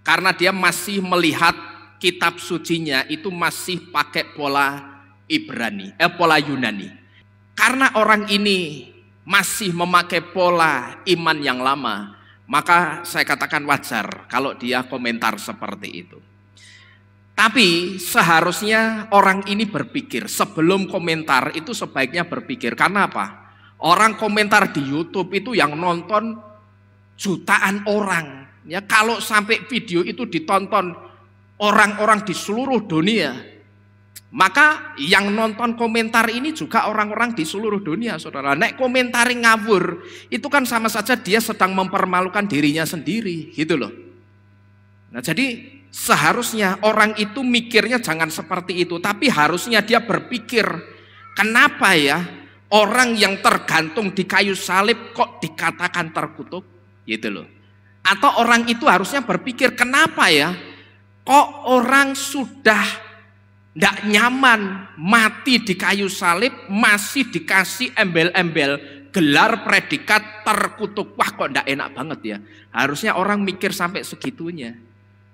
Karena dia masih melihat kitab sucinya itu masih pakai pola pola Yunani. Karena orang ini masih memakai pola iman yang lama, maka saya katakan wajar kalau dia komentar seperti itu. Tapi seharusnya orang ini berpikir sebelum komentar itu sebaiknya berpikir. Karena apa? Orang komentar di YouTube itu yang nonton jutaan orang. Ya, kalau sampai video itu ditonton orang-orang di seluruh dunia, maka yang nonton komentar ini juga orang-orang di seluruh dunia, saudara. Nek komentari ngawur, itu kan sama saja dia sedang mempermalukan dirinya sendiri, gitu loh. Nah, jadi seharusnya orang itu mikirnya jangan seperti itu, tapi harusnya dia berpikir Kenapa ya orang yang tergantung di kayu salib kok dikatakan terkutuk? Gitu loh. Atau orang itu harusnya berpikir, kenapa ya kok orang sudah tidak nyaman mati di kayu salib masih dikasih embel-embel gelar predikat terkutuk. Wah, kok tidak enak banget ya. Harusnya orang mikir sampai segitunya.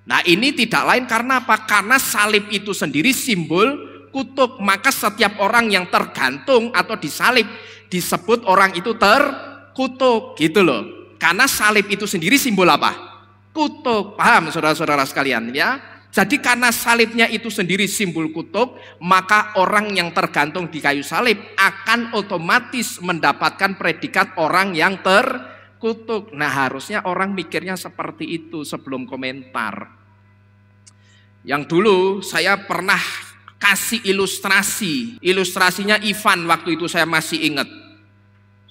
Nah, ini tidak lain karena apa? Karena salib itu sendiri simbol kutuk. Maka setiap orang yang tergantung atau disalib disebut orang itu terkutuk, gitu loh. Karena salib itu sendiri simbol apa? Kutuk. Paham saudara-saudara sekalian ya? Jadi karena salibnya itu sendiri simbol kutuk, maka orang yang tergantung di kayu salib akan otomatis mendapatkan predikat orang yang terkutuk. Nah, harusnya orang mikirnya seperti itu sebelum komentar. Yang dulu saya pernah kasih ilustrasi. Ilustrasinya Ivan, waktu itu saya masih ingat.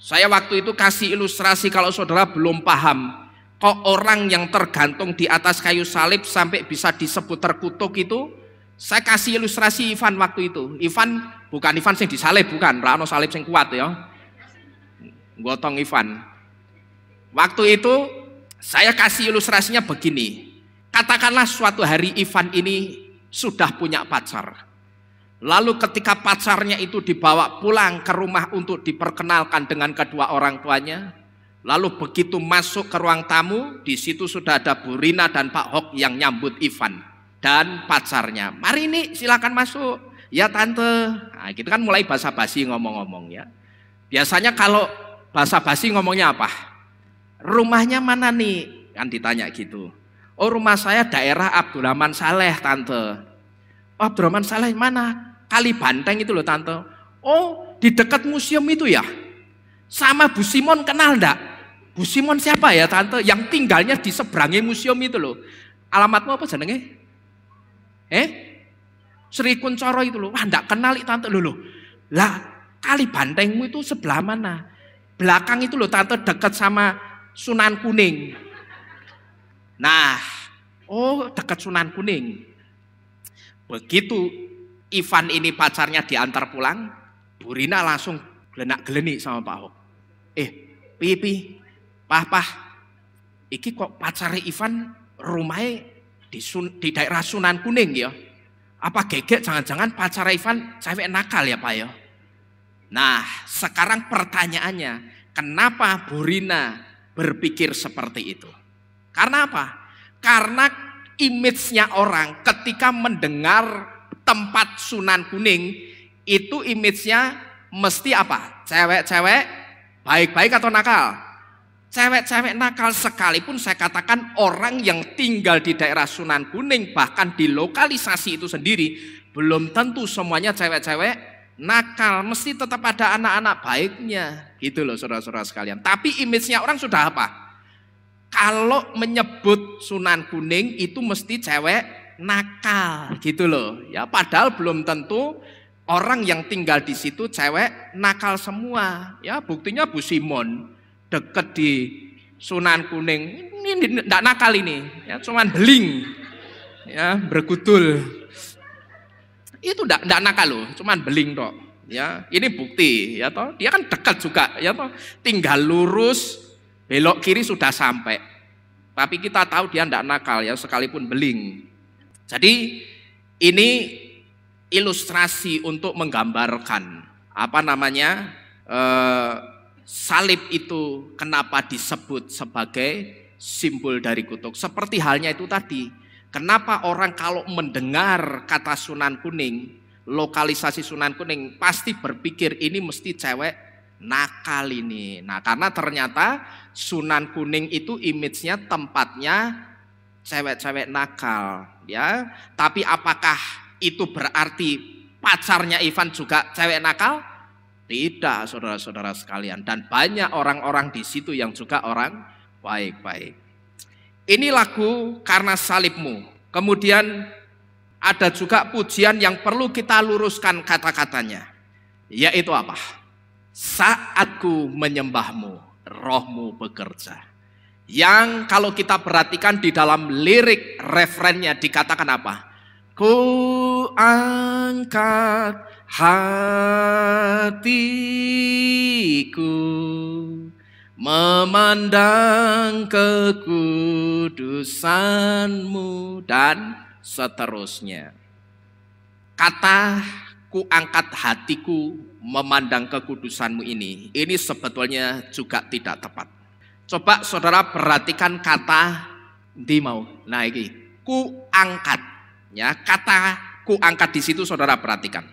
Saya waktu itu kasih ilustrasi, kalau saudara belum paham, kok orang yang tergantung di atas kayu salib sampai bisa disebut terkutuk itu, saya kasih ilustrasi Ivan waktu itu. Ivan bukan Ivan yang disalib, bukan, rano salib yang kuat ya. Gotong Ivan. Waktu itu saya kasih ilustrasinya begini. Katakanlah suatu hari Ivan ini sudah punya pacar. Lalu ketika pacarnya itu dibawa pulang ke rumah untuk diperkenalkan dengan kedua orang tuanya, lalu begitu masuk ke ruang tamu, di situ sudah ada Bu Rina dan Pak Hok yang nyambut Ivan dan pacarnya. Mari ini silakan masuk. Ya tante. Nah, gitu kan mulai basa-basi ngomong-ngomong ya. Biasanya kalau basa-basi ngomongnya apa? Rumahnya mana nih? Kan ditanya gitu. Oh, rumah saya daerah Abdurrahman Saleh tante. Oh, Abdurrahman Saleh mana? Kali Banteng itu loh tante. Oh, di dekat museum itu ya? Sama Bu Simon kenal enggak? Bu Simon siapa ya tante? Yang tinggalnya di seberangnya museum itu loh. Alamatmu apa jenenge? Sri Kuncoro itu loh. Wah, enggak kenal tante loh. Lah, Kali Bantengmu itu sebelah mana? Belakang itu loh tante, dekat sama Sunan Kuning. Nah, oh dekat Sunan Kuning. Begitu Ivan ini pacarnya diantar pulang, Bu Rina langsung gelenak-geleni sama Pak Hok. Pipi, pah, iki kok pacarnya Ivan rumahnya di daerah Sunan Kuning ya? Apa gegek jangan-jangan pacarnya Ivan cewek nakal ya Pak ya? Nah, sekarang pertanyaannya, kenapa Bu Rina berpikir seperti itu? Karena apa? Karena image-nya orang ketika mendengar tempat Sunan Kuning, itu image-nya mesti apa? Cewek-cewek baik-baik atau nakal? Cewek-cewek nakal. Sekalipun saya katakan orang yang tinggal di daerah Sunan Kuning, bahkan di lokalisasi itu sendiri, belum tentu semuanya cewek-cewek nakal. Mesti tetap ada anak-anak baiknya. Gitu loh saudara-saudara sekalian. Tapi image-nya orang sudah apa? Kalau menyebut Sunan Kuning itu mesti cewek nakal, gitu loh. Ya, padahal belum tentu orang yang tinggal di situ cewek nakal semua. Ya, buktinya Bu Simon deket di Sunan Kuning. Ini enggak nakal ini, ya cuman beling. Ya, bergudul. Itu enggak nakal loh, cuman beling toh. Ya, ini bukti ya toh. Dia kan dekat juga ya toh. Tinggal lurus belok kiri sudah sampai. Tapi kita tahu dia tidak nakal ya, sekalipun beling. Jadi ini ilustrasi untuk menggambarkan apa namanya salib itu kenapa disebut sebagai simbol dari kutuk. Seperti halnya itu tadi. Kenapa orang kalau mendengar kata Sunan Kuning, lokalisasi Sunan Kuning, pasti berpikir ini mesti cewek nakal ini. Nah, karena ternyata Sunan Kuning itu image-nya tempatnya cewek-cewek nakal, ya. Tapi apakah itu berarti pacarnya Ivan juga cewek nakal? Tidak, saudara-saudara sekalian. Dan banyak orang-orang di situ yang juga orang baik-baik. Ini lagu Karena Salibmu. Kemudian ada juga pujian yang perlu kita luruskan kata-katanya. Yaitu apa? Saat ku menyembahmu, rohmu bekerja. Yang kalau kita perhatikan di dalam lirik refrennya dikatakan apa? Ku angkat hatiku memandang kekudusan-Mu, dan seterusnya. Kata ku angkat hatiku memandang kekudusan-Mu ini sebetulnya juga tidak tepat. Coba saudara perhatikan kata di mau. Nah ini ku angkat, ya, kata ku angkat di situ saudara perhatikan.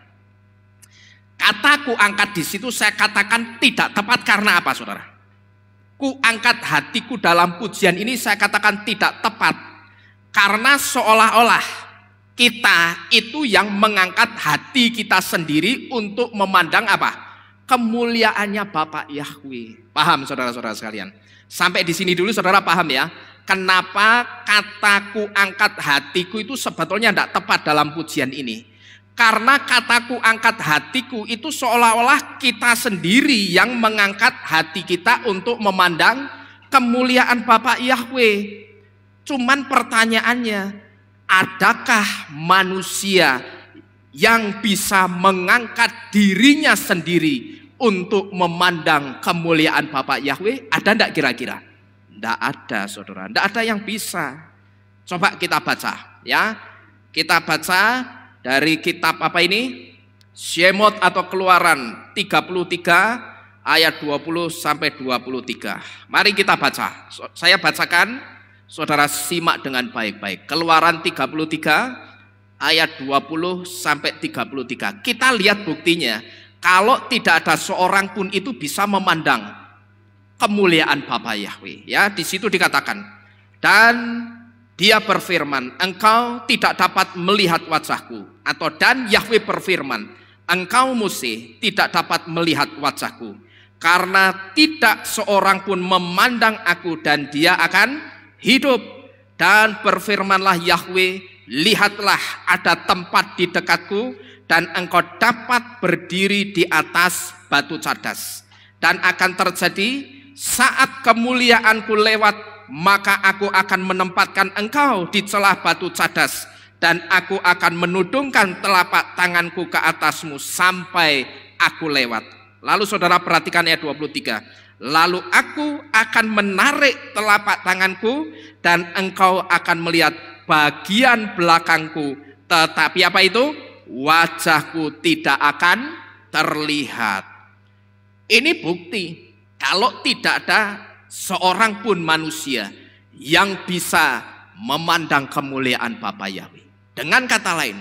Kata ku angkat di situ saya katakan tidak tepat karena apa saudara? Ku angkat hatiku dalam pujian ini saya katakan tidak tepat karena seolah-olah kita itu yang mengangkat hati kita sendiri untuk memandang apa? Kemuliaannya Bapak Yahweh. Paham saudara-saudara sekalian? Sampai di sini dulu saudara paham ya? Kenapa kataku angkat hatiku itu sebetulnya tidak tepat dalam pujian ini? Karena kataku angkat hatiku itu seolah-olah kita sendiri yang mengangkat hati kita untuk memandang kemuliaan Bapak Yahweh. Cuman pertanyaannya, adakah manusia yang bisa mengangkat dirinya sendiri untuk memandang kemuliaan Bapak Yahweh? Ada enggak kira-kira? Enggak ada saudara, enggak ada yang bisa. Coba kita baca ya. Kita baca dari kitab apa ini? Shemot atau Keluaran 33 ayat 20 sampai 23. Mari kita baca. Saya bacakan, saudara simak dengan baik-baik. Keluaran 33 ayat 20 sampai 33. Kita lihat buktinya. Kalau tidak ada seorang pun itu bisa memandang kemuliaan Bapa Yahweh. Ya, di situ dikatakan, dan dia berfirman, engkau tidak dapat melihat wajahku. Atau dan Yahweh berfirman, engkau Mose tidak dapat melihat wajahku, karena tidak seorang pun memandang aku dan dia akan hidup. Dan berfirmanlah Yahweh, lihatlah ada tempat di dekatku dan engkau dapat berdiri di atas batu cadas. Dan akan terjadi saat kemuliaanku lewat, maka aku akan menempatkan engkau di celah batu cadas dan aku akan menudungkan telapak tanganku ke atasmu sampai aku lewat. Lalu saudara perhatikan ayat 23. Lalu aku akan menarik telapak tanganku dan engkau akan melihat bagian belakangku, tetapi apa itu? Wajahku tidak akan terlihat. Ini bukti kalau tidak ada seorang pun manusia yang bisa memandang kemuliaan Bapa Yahweh. Dengan kata lain,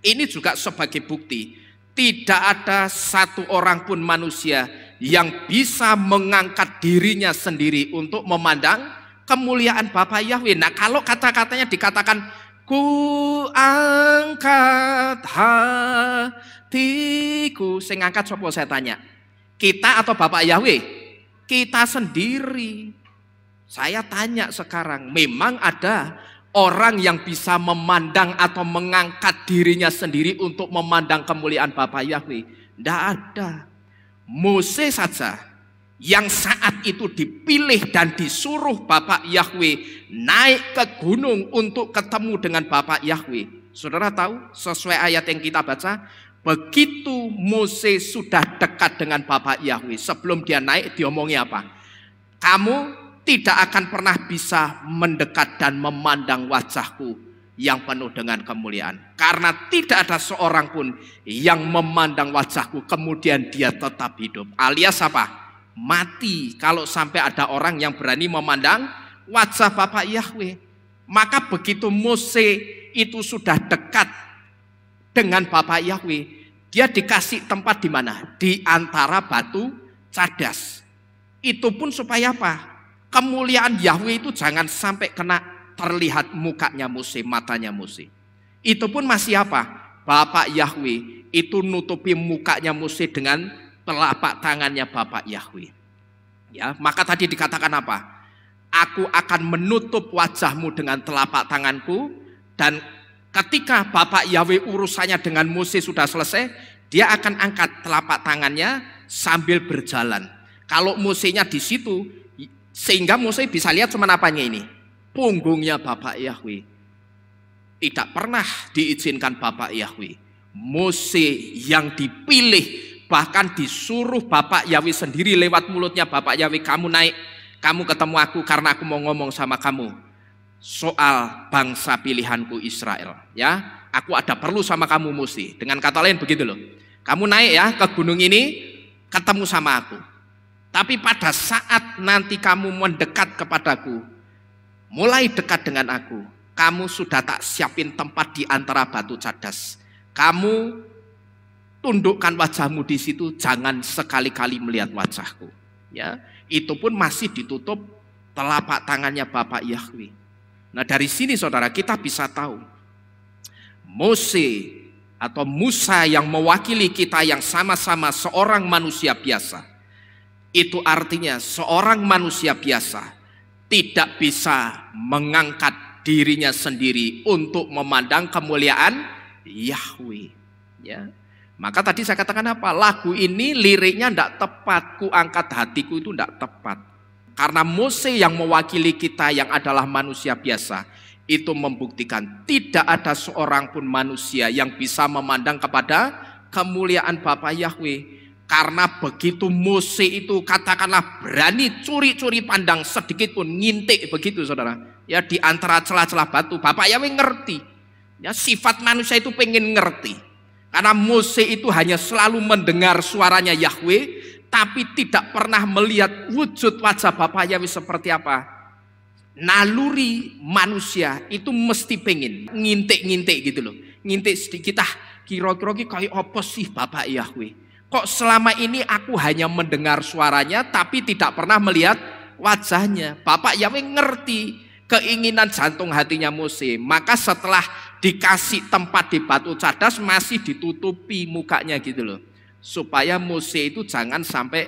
ini juga sebagai bukti tidak ada satu orang pun manusia yang bisa mengangkat dirinya sendiri untuk memandang kemuliaan Bapa Yahweh. Nah, kalau kata-katanya dikatakan ku angkat hatiku, sing angkat sapa saya tanya? Kita atau Bapak Yahweh? Kita sendiri. Saya tanya sekarang, memang ada orang yang bisa memandang atau mengangkat dirinya sendiri untuk memandang kemuliaan Bapak Yahweh? Tidak ada. Mose saja yang saat itu dipilih dan disuruh Bapak Yahweh naik ke gunung untuk ketemu dengan Bapak Yahweh. Saudara tahu sesuai ayat yang kita baca, begitu Mose sudah dekat dengan Bapak Yahweh, sebelum dia naik diomongi apa? Kamu tidak akan pernah bisa mendekat dan memandang wajahku yang penuh dengan kemuliaan, karena tidak ada seorang pun yang memandang wajahku kemudian dia tetap hidup, alias apa? Mati kalau sampai ada orang yang berani memandang wajah Bapak Yahweh. Maka begitu Mose itu sudah dekat dengan Bapak Yahweh, dia dikasih tempat di mana? Di antara batu cadas. Itu pun supaya apa? Kemuliaan Yahweh itu jangan sampai kena terlihat mukanya Mose, matanya Mose. Itu pun masih apa? Bapak Yahweh itu nutupi mukanya Mose dengan telapak tangannya Bapak Yahweh. Ya, maka tadi dikatakan apa? Aku akan menutup wajahmu dengan telapak tanganku, dan ketika Bapak Yahweh urusannya dengan Mose sudah selesai, dia akan angkat telapak tangannya sambil berjalan. Kalau Mosenya di situ, sehingga Mose bisa lihat cuma apanya ini? Punggungnya Bapak Yahweh. Tidak pernah diizinkan Bapak Yahweh Mose yang dipilih, bahkan disuruh Bapak Yahweh sendiri lewat mulutnya Bapak Yahweh, kamu naik, kamu ketemu aku karena aku mau ngomong sama kamu soal bangsa pilihanku Israel. Ya, aku ada perlu sama kamu Mose. Dengan kata lain begitu loh. Kamu naik ya ke gunung ini, ketemu sama aku. Tapi pada saat nanti kamu mendekat kepadaku, mulai dekat dengan aku, kamu sudah tak siapin tempat di antara batu cadas. Kamu tundukkan wajahmu di situ, jangan sekali-kali melihat wajahku. Ya, itu pun masih ditutup telapak tangannya Bapak Yahweh. Nah dari sini saudara kita bisa tahu, Mose atau Musa yang mewakili kita yang sama-sama seorang manusia biasa, itu artinya seorang manusia biasa tidak bisa mengangkat dirinya sendiri untuk memandang kemuliaan Yahweh. Ya. Maka tadi saya katakan apa? Lagu ini liriknya tidak tepat, ku angkat hatiku itu tidak tepat. Karena Mose yang mewakili kita yang adalah manusia biasa, itu membuktikan tidak ada seorang pun manusia yang bisa memandang kepada kemuliaan Bapa Yahweh. Karena begitu Mose itu katakanlah berani curi-curi pandang sedikit pun, ngintik begitu saudara, ya di antara celah-celah batu, Bapak Yahweh ngerti. Ya sifat manusia itu pengen ngerti. Karena Mose itu hanya selalu mendengar suaranya Yahweh, tapi tidak pernah melihat wujud wajah Bapak Yahweh seperti apa. Naluri manusia itu mesti pengen ngintik-ngintik gitu loh. Ngintik sedikit, kira-kira kayak apa sih Bapak Yahweh? Kok selama ini aku hanya mendengar suaranya tapi tidak pernah melihat wajahnya. Bapak Yahweh ngerti keinginan jantung hatinya Mose. Maka setelah dikasih tempat di batu cadas masih ditutupi mukanya gitu loh. Supaya Mose itu jangan sampai,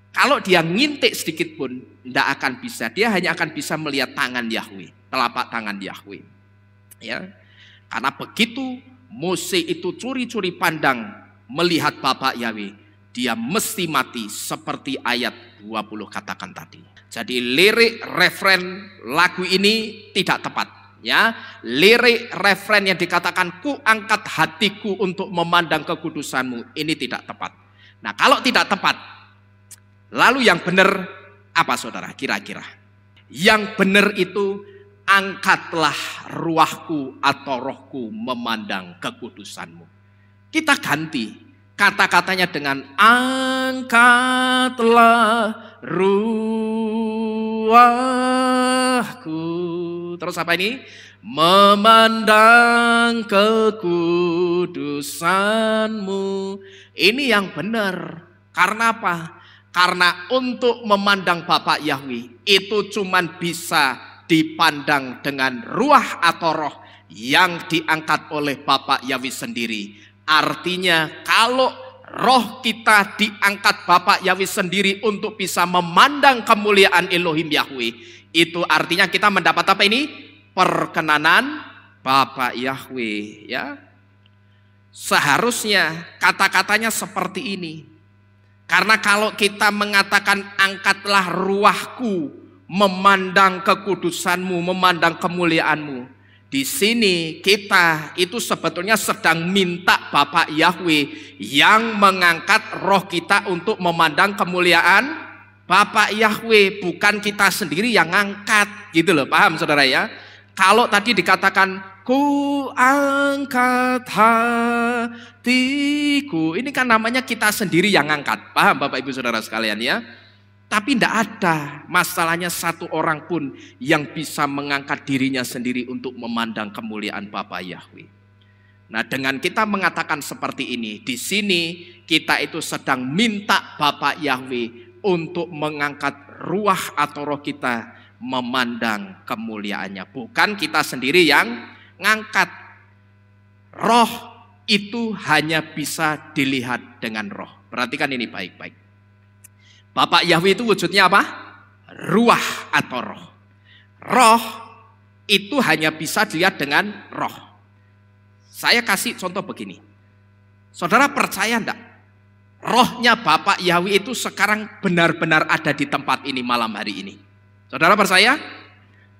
kalau dia ngintik sedikit pun tidak akan bisa. Dia hanya akan bisa melihat tangan Yahweh, telapak tangan Yahweh. Ya. Karena begitu Mose itu curi-curi pandang melihat Bapak Yahweh, dia mesti mati seperti ayat 20 katakan tadi. Jadi lirik refren lagu ini tidak tepat. Ya, lirik refren yang dikatakan ku angkat hatiku untuk memandang kekudusanmu, ini tidak tepat. Nah kalau tidak tepat, lalu yang benar apa saudara kira-kira? Yang benar itu angkatlah ruahku atau rohku memandang kekudusanmu. Kita ganti kata-katanya dengan angkatlah ruahku. Terus apa ini? Memandang kekudusanmu. Ini yang benar. Karena apa? Karena untuk memandang Bapak Yahweh itu cuman bisa dipandang dengan ruah atau roh yang diangkat oleh Bapak Yahweh sendiri. Artinya kalau roh kita diangkat Bapak Yahweh sendiri untuk bisa memandang kemuliaan Elohim Yahweh, itu artinya kita mendapat apa ini? Perkenanan Bapak Yahweh, ya. Seharusnya kata-katanya seperti ini. Karena kalau kita mengatakan angkatlah ruahku memandang kekudusanmu, memandang kemuliaanmu, di sini kita itu sebetulnya sedang minta Bapak Yahweh yang mengangkat roh kita untuk memandang kemuliaan Bapak Yahweh, bukan kita sendiri yang ngangkat, gitu loh, paham saudara ya? Kalau tadi dikatakan ku angkat hatiku, ini kan namanya kita sendiri yang ngangkat, paham Bapak Ibu Saudara sekalian ya? Tapi tidak ada masalahnya satu orang pun yang bisa mengangkat dirinya sendiri untuk memandang kemuliaan Bapa Yahweh. Nah, dengan kita mengatakan seperti ini, di sini kita itu sedang minta Bapa Yahweh untuk mengangkat ruah atau roh kita memandang kemuliaannya. Bukan kita sendiri yang ngangkat. Roh itu hanya bisa dilihat dengan roh. Perhatikan ini baik-baik. Bapak Yahweh itu wujudnya apa? Ruah atau roh. Roh itu hanya bisa dilihat dengan roh. Saya kasih contoh begini. Saudara percaya enggak? Rohnya Bapak Yahweh itu sekarang benar-benar ada di tempat ini malam hari ini. Saudara percaya?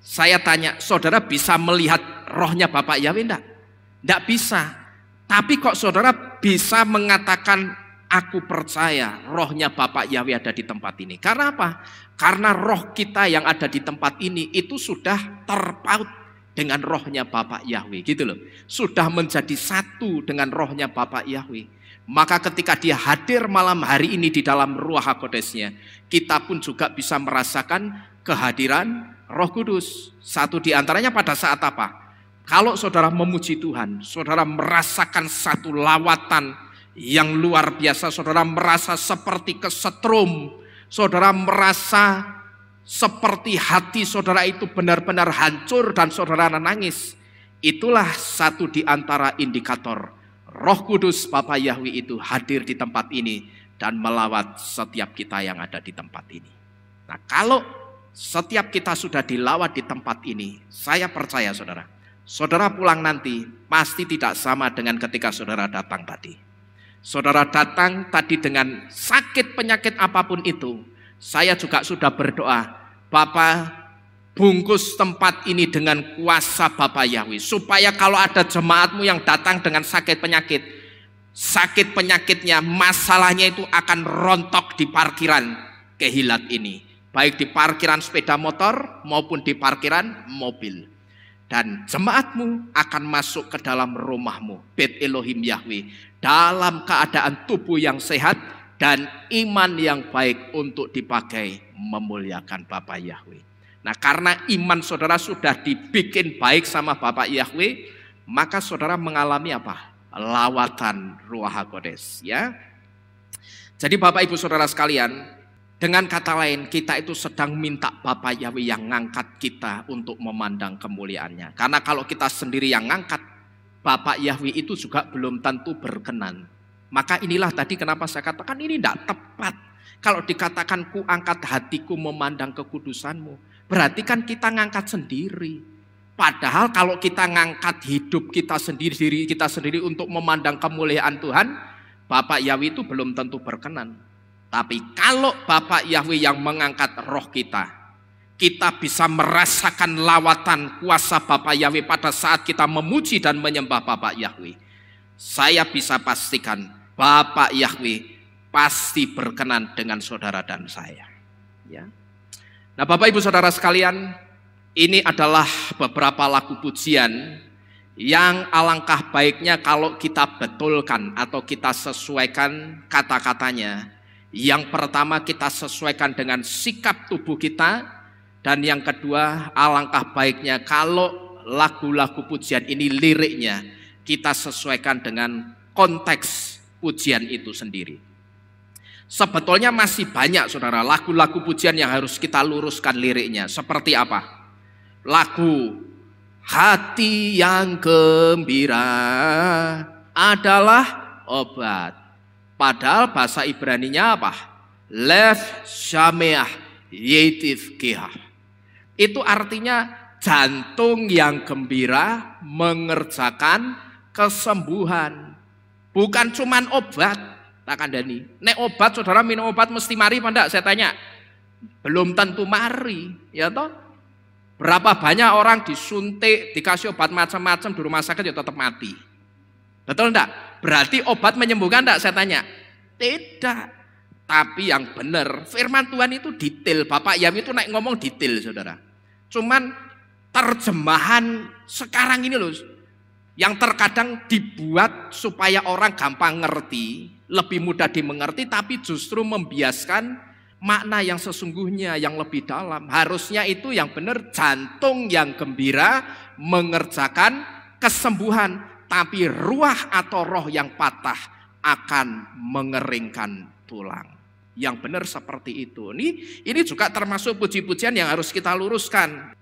Saya tanya, saudara bisa melihat rohnya Bapak Yahweh enggak? Enggak bisa. Tapi kok saudara bisa mengatakan aku percaya rohnya Bapak Yahweh ada di tempat ini. Karena apa? Karena roh kita yang ada di tempat ini itu sudah terpaut dengan rohnya Bapak Yahweh gitu loh. Sudah menjadi satu dengan rohnya Bapak Yahweh. Maka ketika dia hadir malam hari ini di dalam Ruach HaKodesnya, kita pun juga bisa merasakan kehadiran Roh Kudus. Satu di antaranya pada saat apa? Kalau saudara memuji Tuhan, saudara merasakan satu lawatan yang luar biasa, saudara merasa seperti kesetrum, saudara merasa seperti hati saudara itu benar-benar hancur dan saudara nangis. Itulah satu di antara indikator Roh Kudus Bapa Yahweh itu hadir di tempat ini dan melawat setiap kita yang ada di tempat ini. Nah, kalau setiap kita sudah dilawat di tempat ini, saya percaya saudara pulang nanti pasti tidak sama dengan ketika saudara datang tadi. Saudara datang tadi dengan sakit penyakit apapun itu, saya juga sudah berdoa, Bapa, bungkus tempat ini dengan kuasa Bapa Yahweh, supaya kalau ada jemaatmu yang datang dengan sakit penyakitnya, masalahnya itu akan rontok di parkiran Kehilat ini, baik di parkiran sepeda motor maupun di parkiran mobil. Dan jemaatmu akan masuk ke dalam rumahmu, Bet Elohim Yahweh, dalam keadaan tubuh yang sehat dan iman yang baik untuk dipakai memuliakan Bapa Yahweh. Nah, karena iman saudara sudah dibikin baik sama Bapa Yahweh, maka saudara mengalami apa? Lawatan Ruach HaKodes, ya. Jadi Bapak Ibu Saudara sekalian, dengan kata lain, kita itu sedang minta Bapa Yahweh yang ngangkat kita untuk memandang kemuliaannya. Karena kalau kita sendiri yang ngangkat, Bapa Yahweh itu juga belum tentu berkenan. Maka inilah tadi kenapa saya katakan ini tidak tepat. Kalau dikatakan ku angkat hatiku memandang kekudusanmu, berarti kan kita ngangkat sendiri. Padahal kalau kita ngangkat hidup kita sendiri, diri kita sendiri untuk memandang kemuliaan Tuhan, Bapa Yahweh itu belum tentu berkenan. Tapi kalau Bapa Yahweh yang mengangkat roh kita bisa merasakan lawatan kuasa Bapa Yahweh pada saat kita memuji dan menyembah Bapa Yahweh. Saya bisa pastikan Bapa Yahweh pasti berkenan dengan saudara dan saya. Ya. Nah, Bapak Ibu Saudara sekalian, ini adalah beberapa lagu pujian yang alangkah baiknya kalau kita betulkan atau kita sesuaikan kata-katanya. Yang pertama kita sesuaikan dengan sikap tubuh kita, dan yang kedua alangkah baiknya kalau lagu-lagu pujian ini liriknya kita sesuaikan dengan konteks pujian itu sendiri. Sebetulnya masih banyak saudara lagu-lagu pujian yang harus kita luruskan liriknya. Seperti apa? Lagu hati yang gembira adalah obat. Padahal bahasa Ibraninya apa? Lev shameah yetiv kehah. Itu artinya jantung yang gembira mengerjakan kesembuhan. Bukan cuman obat. Tak kandani. Nek obat saudara minum obat mesti mari apa enggak? Saya tanya. Belum tentu mari, ya toh? Berapa banyak orang disuntik, dikasih obat macam-macam di rumah sakit ya tetap mati. Betul enggak? Berarti obat menyembuhkan enggak? Saya tanya. Tidak. Tapi yang benar, firman Tuhan itu detail. Bapak Yahweh itu naik ngomong detail, saudara. Cuman terjemahan sekarang ini loh, yang terkadang dibuat supaya orang gampang ngerti, lebih mudah dimengerti, tapi justru membiaskan makna yang sesungguhnya yang lebih dalam. Harusnya itu yang benar jantung yang gembira mengerjakan kesembuhan, tapi ruah atau roh yang patah akan mengeringkan tulang. Yang benar seperti itu. Ini juga termasuk puji-pujian yang harus kita luruskan.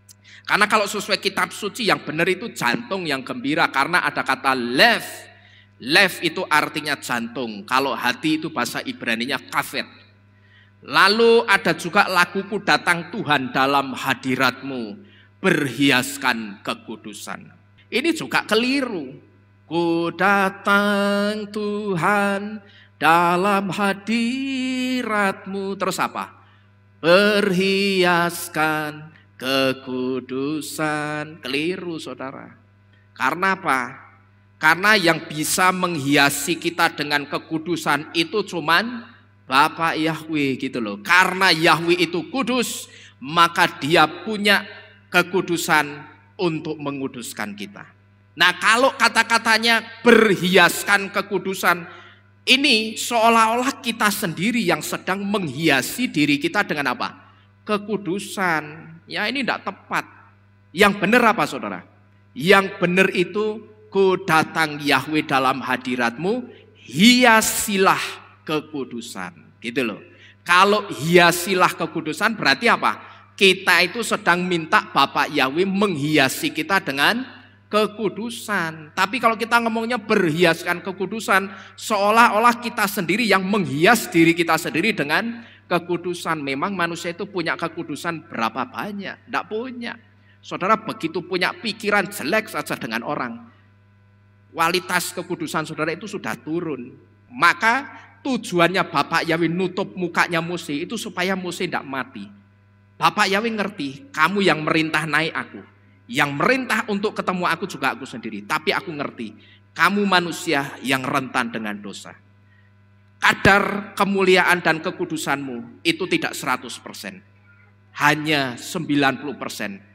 Karena kalau sesuai kitab suci yang benar itu jantung yang gembira, karena ada kata lev. Lev itu artinya jantung. Kalau hati itu bahasa Ibraninya kafet. Lalu ada juga laguku datang Tuhan dalam hadiratmu, berhiaskan kekudusan. Ini juga keliru. Ku datang Tuhan dalam hadiratmu. Terus apa? Berhiaskan kekudusan. Keliru saudara. Karena apa? Karena yang bisa menghiasi kita dengan kekudusan itu cuman Bapak Yahweh gitu loh. Karena Yahweh itu kudus, maka Dia punya kekudusan untuk menguduskan kita. Nah, kalau kata-katanya berhiaskan kekudusan, ini seolah-olah kita sendiri yang sedang menghiasi diri kita dengan apa? Kekudusan. Ya, ini tidak tepat. Yang benar apa, saudara? Yang benar itu, ku datang Yahweh dalam hadiratmu, hiasilah kekudusan. Gitu loh. Kalau hiasilah kekudusan berarti apa? Kita itu sedang minta Bapak Yahweh menghiasi kita dengan kekudusan. Tapi kalau kita ngomongnya berhiaskan kekudusan, seolah-olah kita sendiri yang menghias diri kita sendiri dengan kekudusan. Memang manusia itu punya kekudusan berapa banyak? Tidak punya. Saudara begitu punya pikiran jelek saja dengan orang, kualitas kekudusan saudara itu sudah turun. Maka tujuannya Bapak Yahweh nutup mukanya Mose itu supaya Mose tidak mati. Bapak Yahweh ngerti, kamu yang merintah naik aku, yang merintah untuk ketemu aku juga aku sendiri. Tapi aku ngerti, kamu manusia yang rentan dengan dosa. Kadar kemuliaan dan kekudusanmu itu tidak 100%, hanya 90%.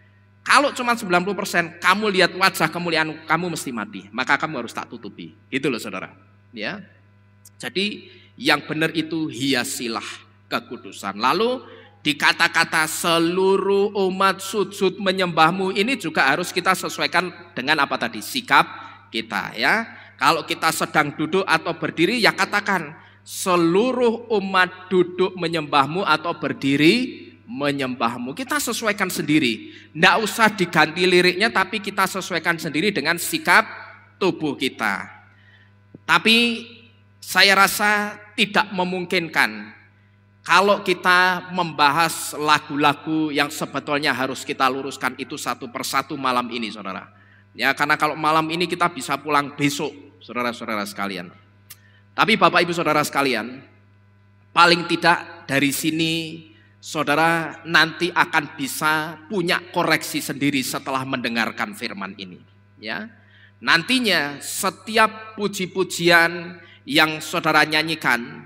Kalau cuma 90%, kamu lihat wajah kemuliaan kamu mesti mati, maka kamu harus tak tutupi. Gitu loh saudara. Ya. Jadi yang benar itu hiasilah kekudusan. Lalu di kata-kata seluruh umat sujud menyembahmu ini juga harus kita sesuaikan dengan apa tadi? Sikap kita ya. Kalau kita sedang duduk atau berdiri ya katakan seluruh umat duduk menyembahmu atau berdiri menyembahmu. Kita sesuaikan sendiri. Tidak usah diganti liriknya, tapi kita sesuaikan sendiri dengan sikap tubuh kita. Tapi saya rasa tidak memungkinkan kalau kita membahas lagu-lagu yang sebetulnya harus kita luruskan itu satu persatu malam ini, saudara. Ya, karena kalau malam ini kita bisa pulang besok, saudara-saudara sekalian. Tapi Bapak Ibu Saudara sekalian, paling tidak dari sini saudara nanti akan bisa punya koreksi sendiri setelah mendengarkan firman ini. Ya, nantinya setiap puji-pujian yang saudara nyanyikan,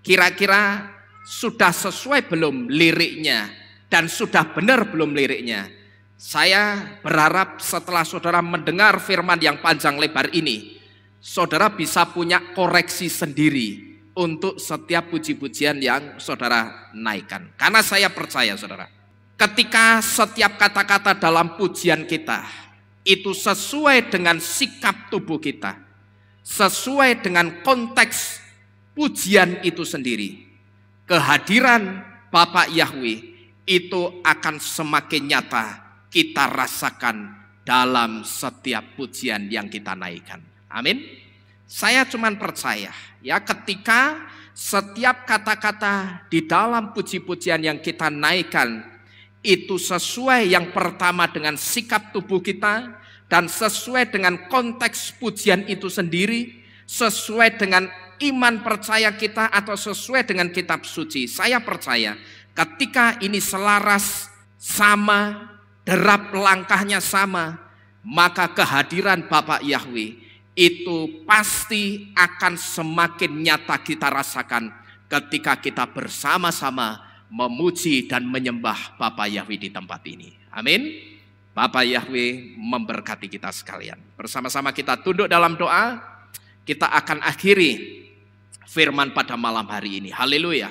kira-kira sudah sesuai belum liriknya dan sudah benar belum liriknya. Saya berharap setelah saudara mendengar firman yang panjang lebar ini, saudara bisa punya koreksi sendiri untuk setiap puji-pujian yang saudara naikkan. Karena saya percaya saudara, ketika setiap kata-kata dalam pujian kita itu sesuai dengan sikap tubuh kita, sesuai dengan konteks pujian itu sendiri, kehadiran Bapak Yahweh itu akan semakin nyata kita rasakan dalam setiap pujian yang kita naikkan. Amin. Saya cuman percaya ya, ketika setiap kata-kata di dalam puji-pujian yang kita naikkan itu sesuai yang pertama dengan sikap tubuh kita dan sesuai dengan konteks pujian itu sendiri, sesuai dengan iman percaya kita atau sesuai dengan kitab suci. Saya percaya ketika ini selaras, sama, derap langkahnya sama, maka kehadiran Bapak Yahweh itu pasti akan semakin nyata kita rasakan ketika kita bersama-sama memuji dan menyembah Bapak Yahweh di tempat ini. Amin. Bapak Yahweh memberkati kita sekalian. Bersama-sama kita tunduk dalam doa. Kita akan akhiri firman pada malam hari ini. Haleluya.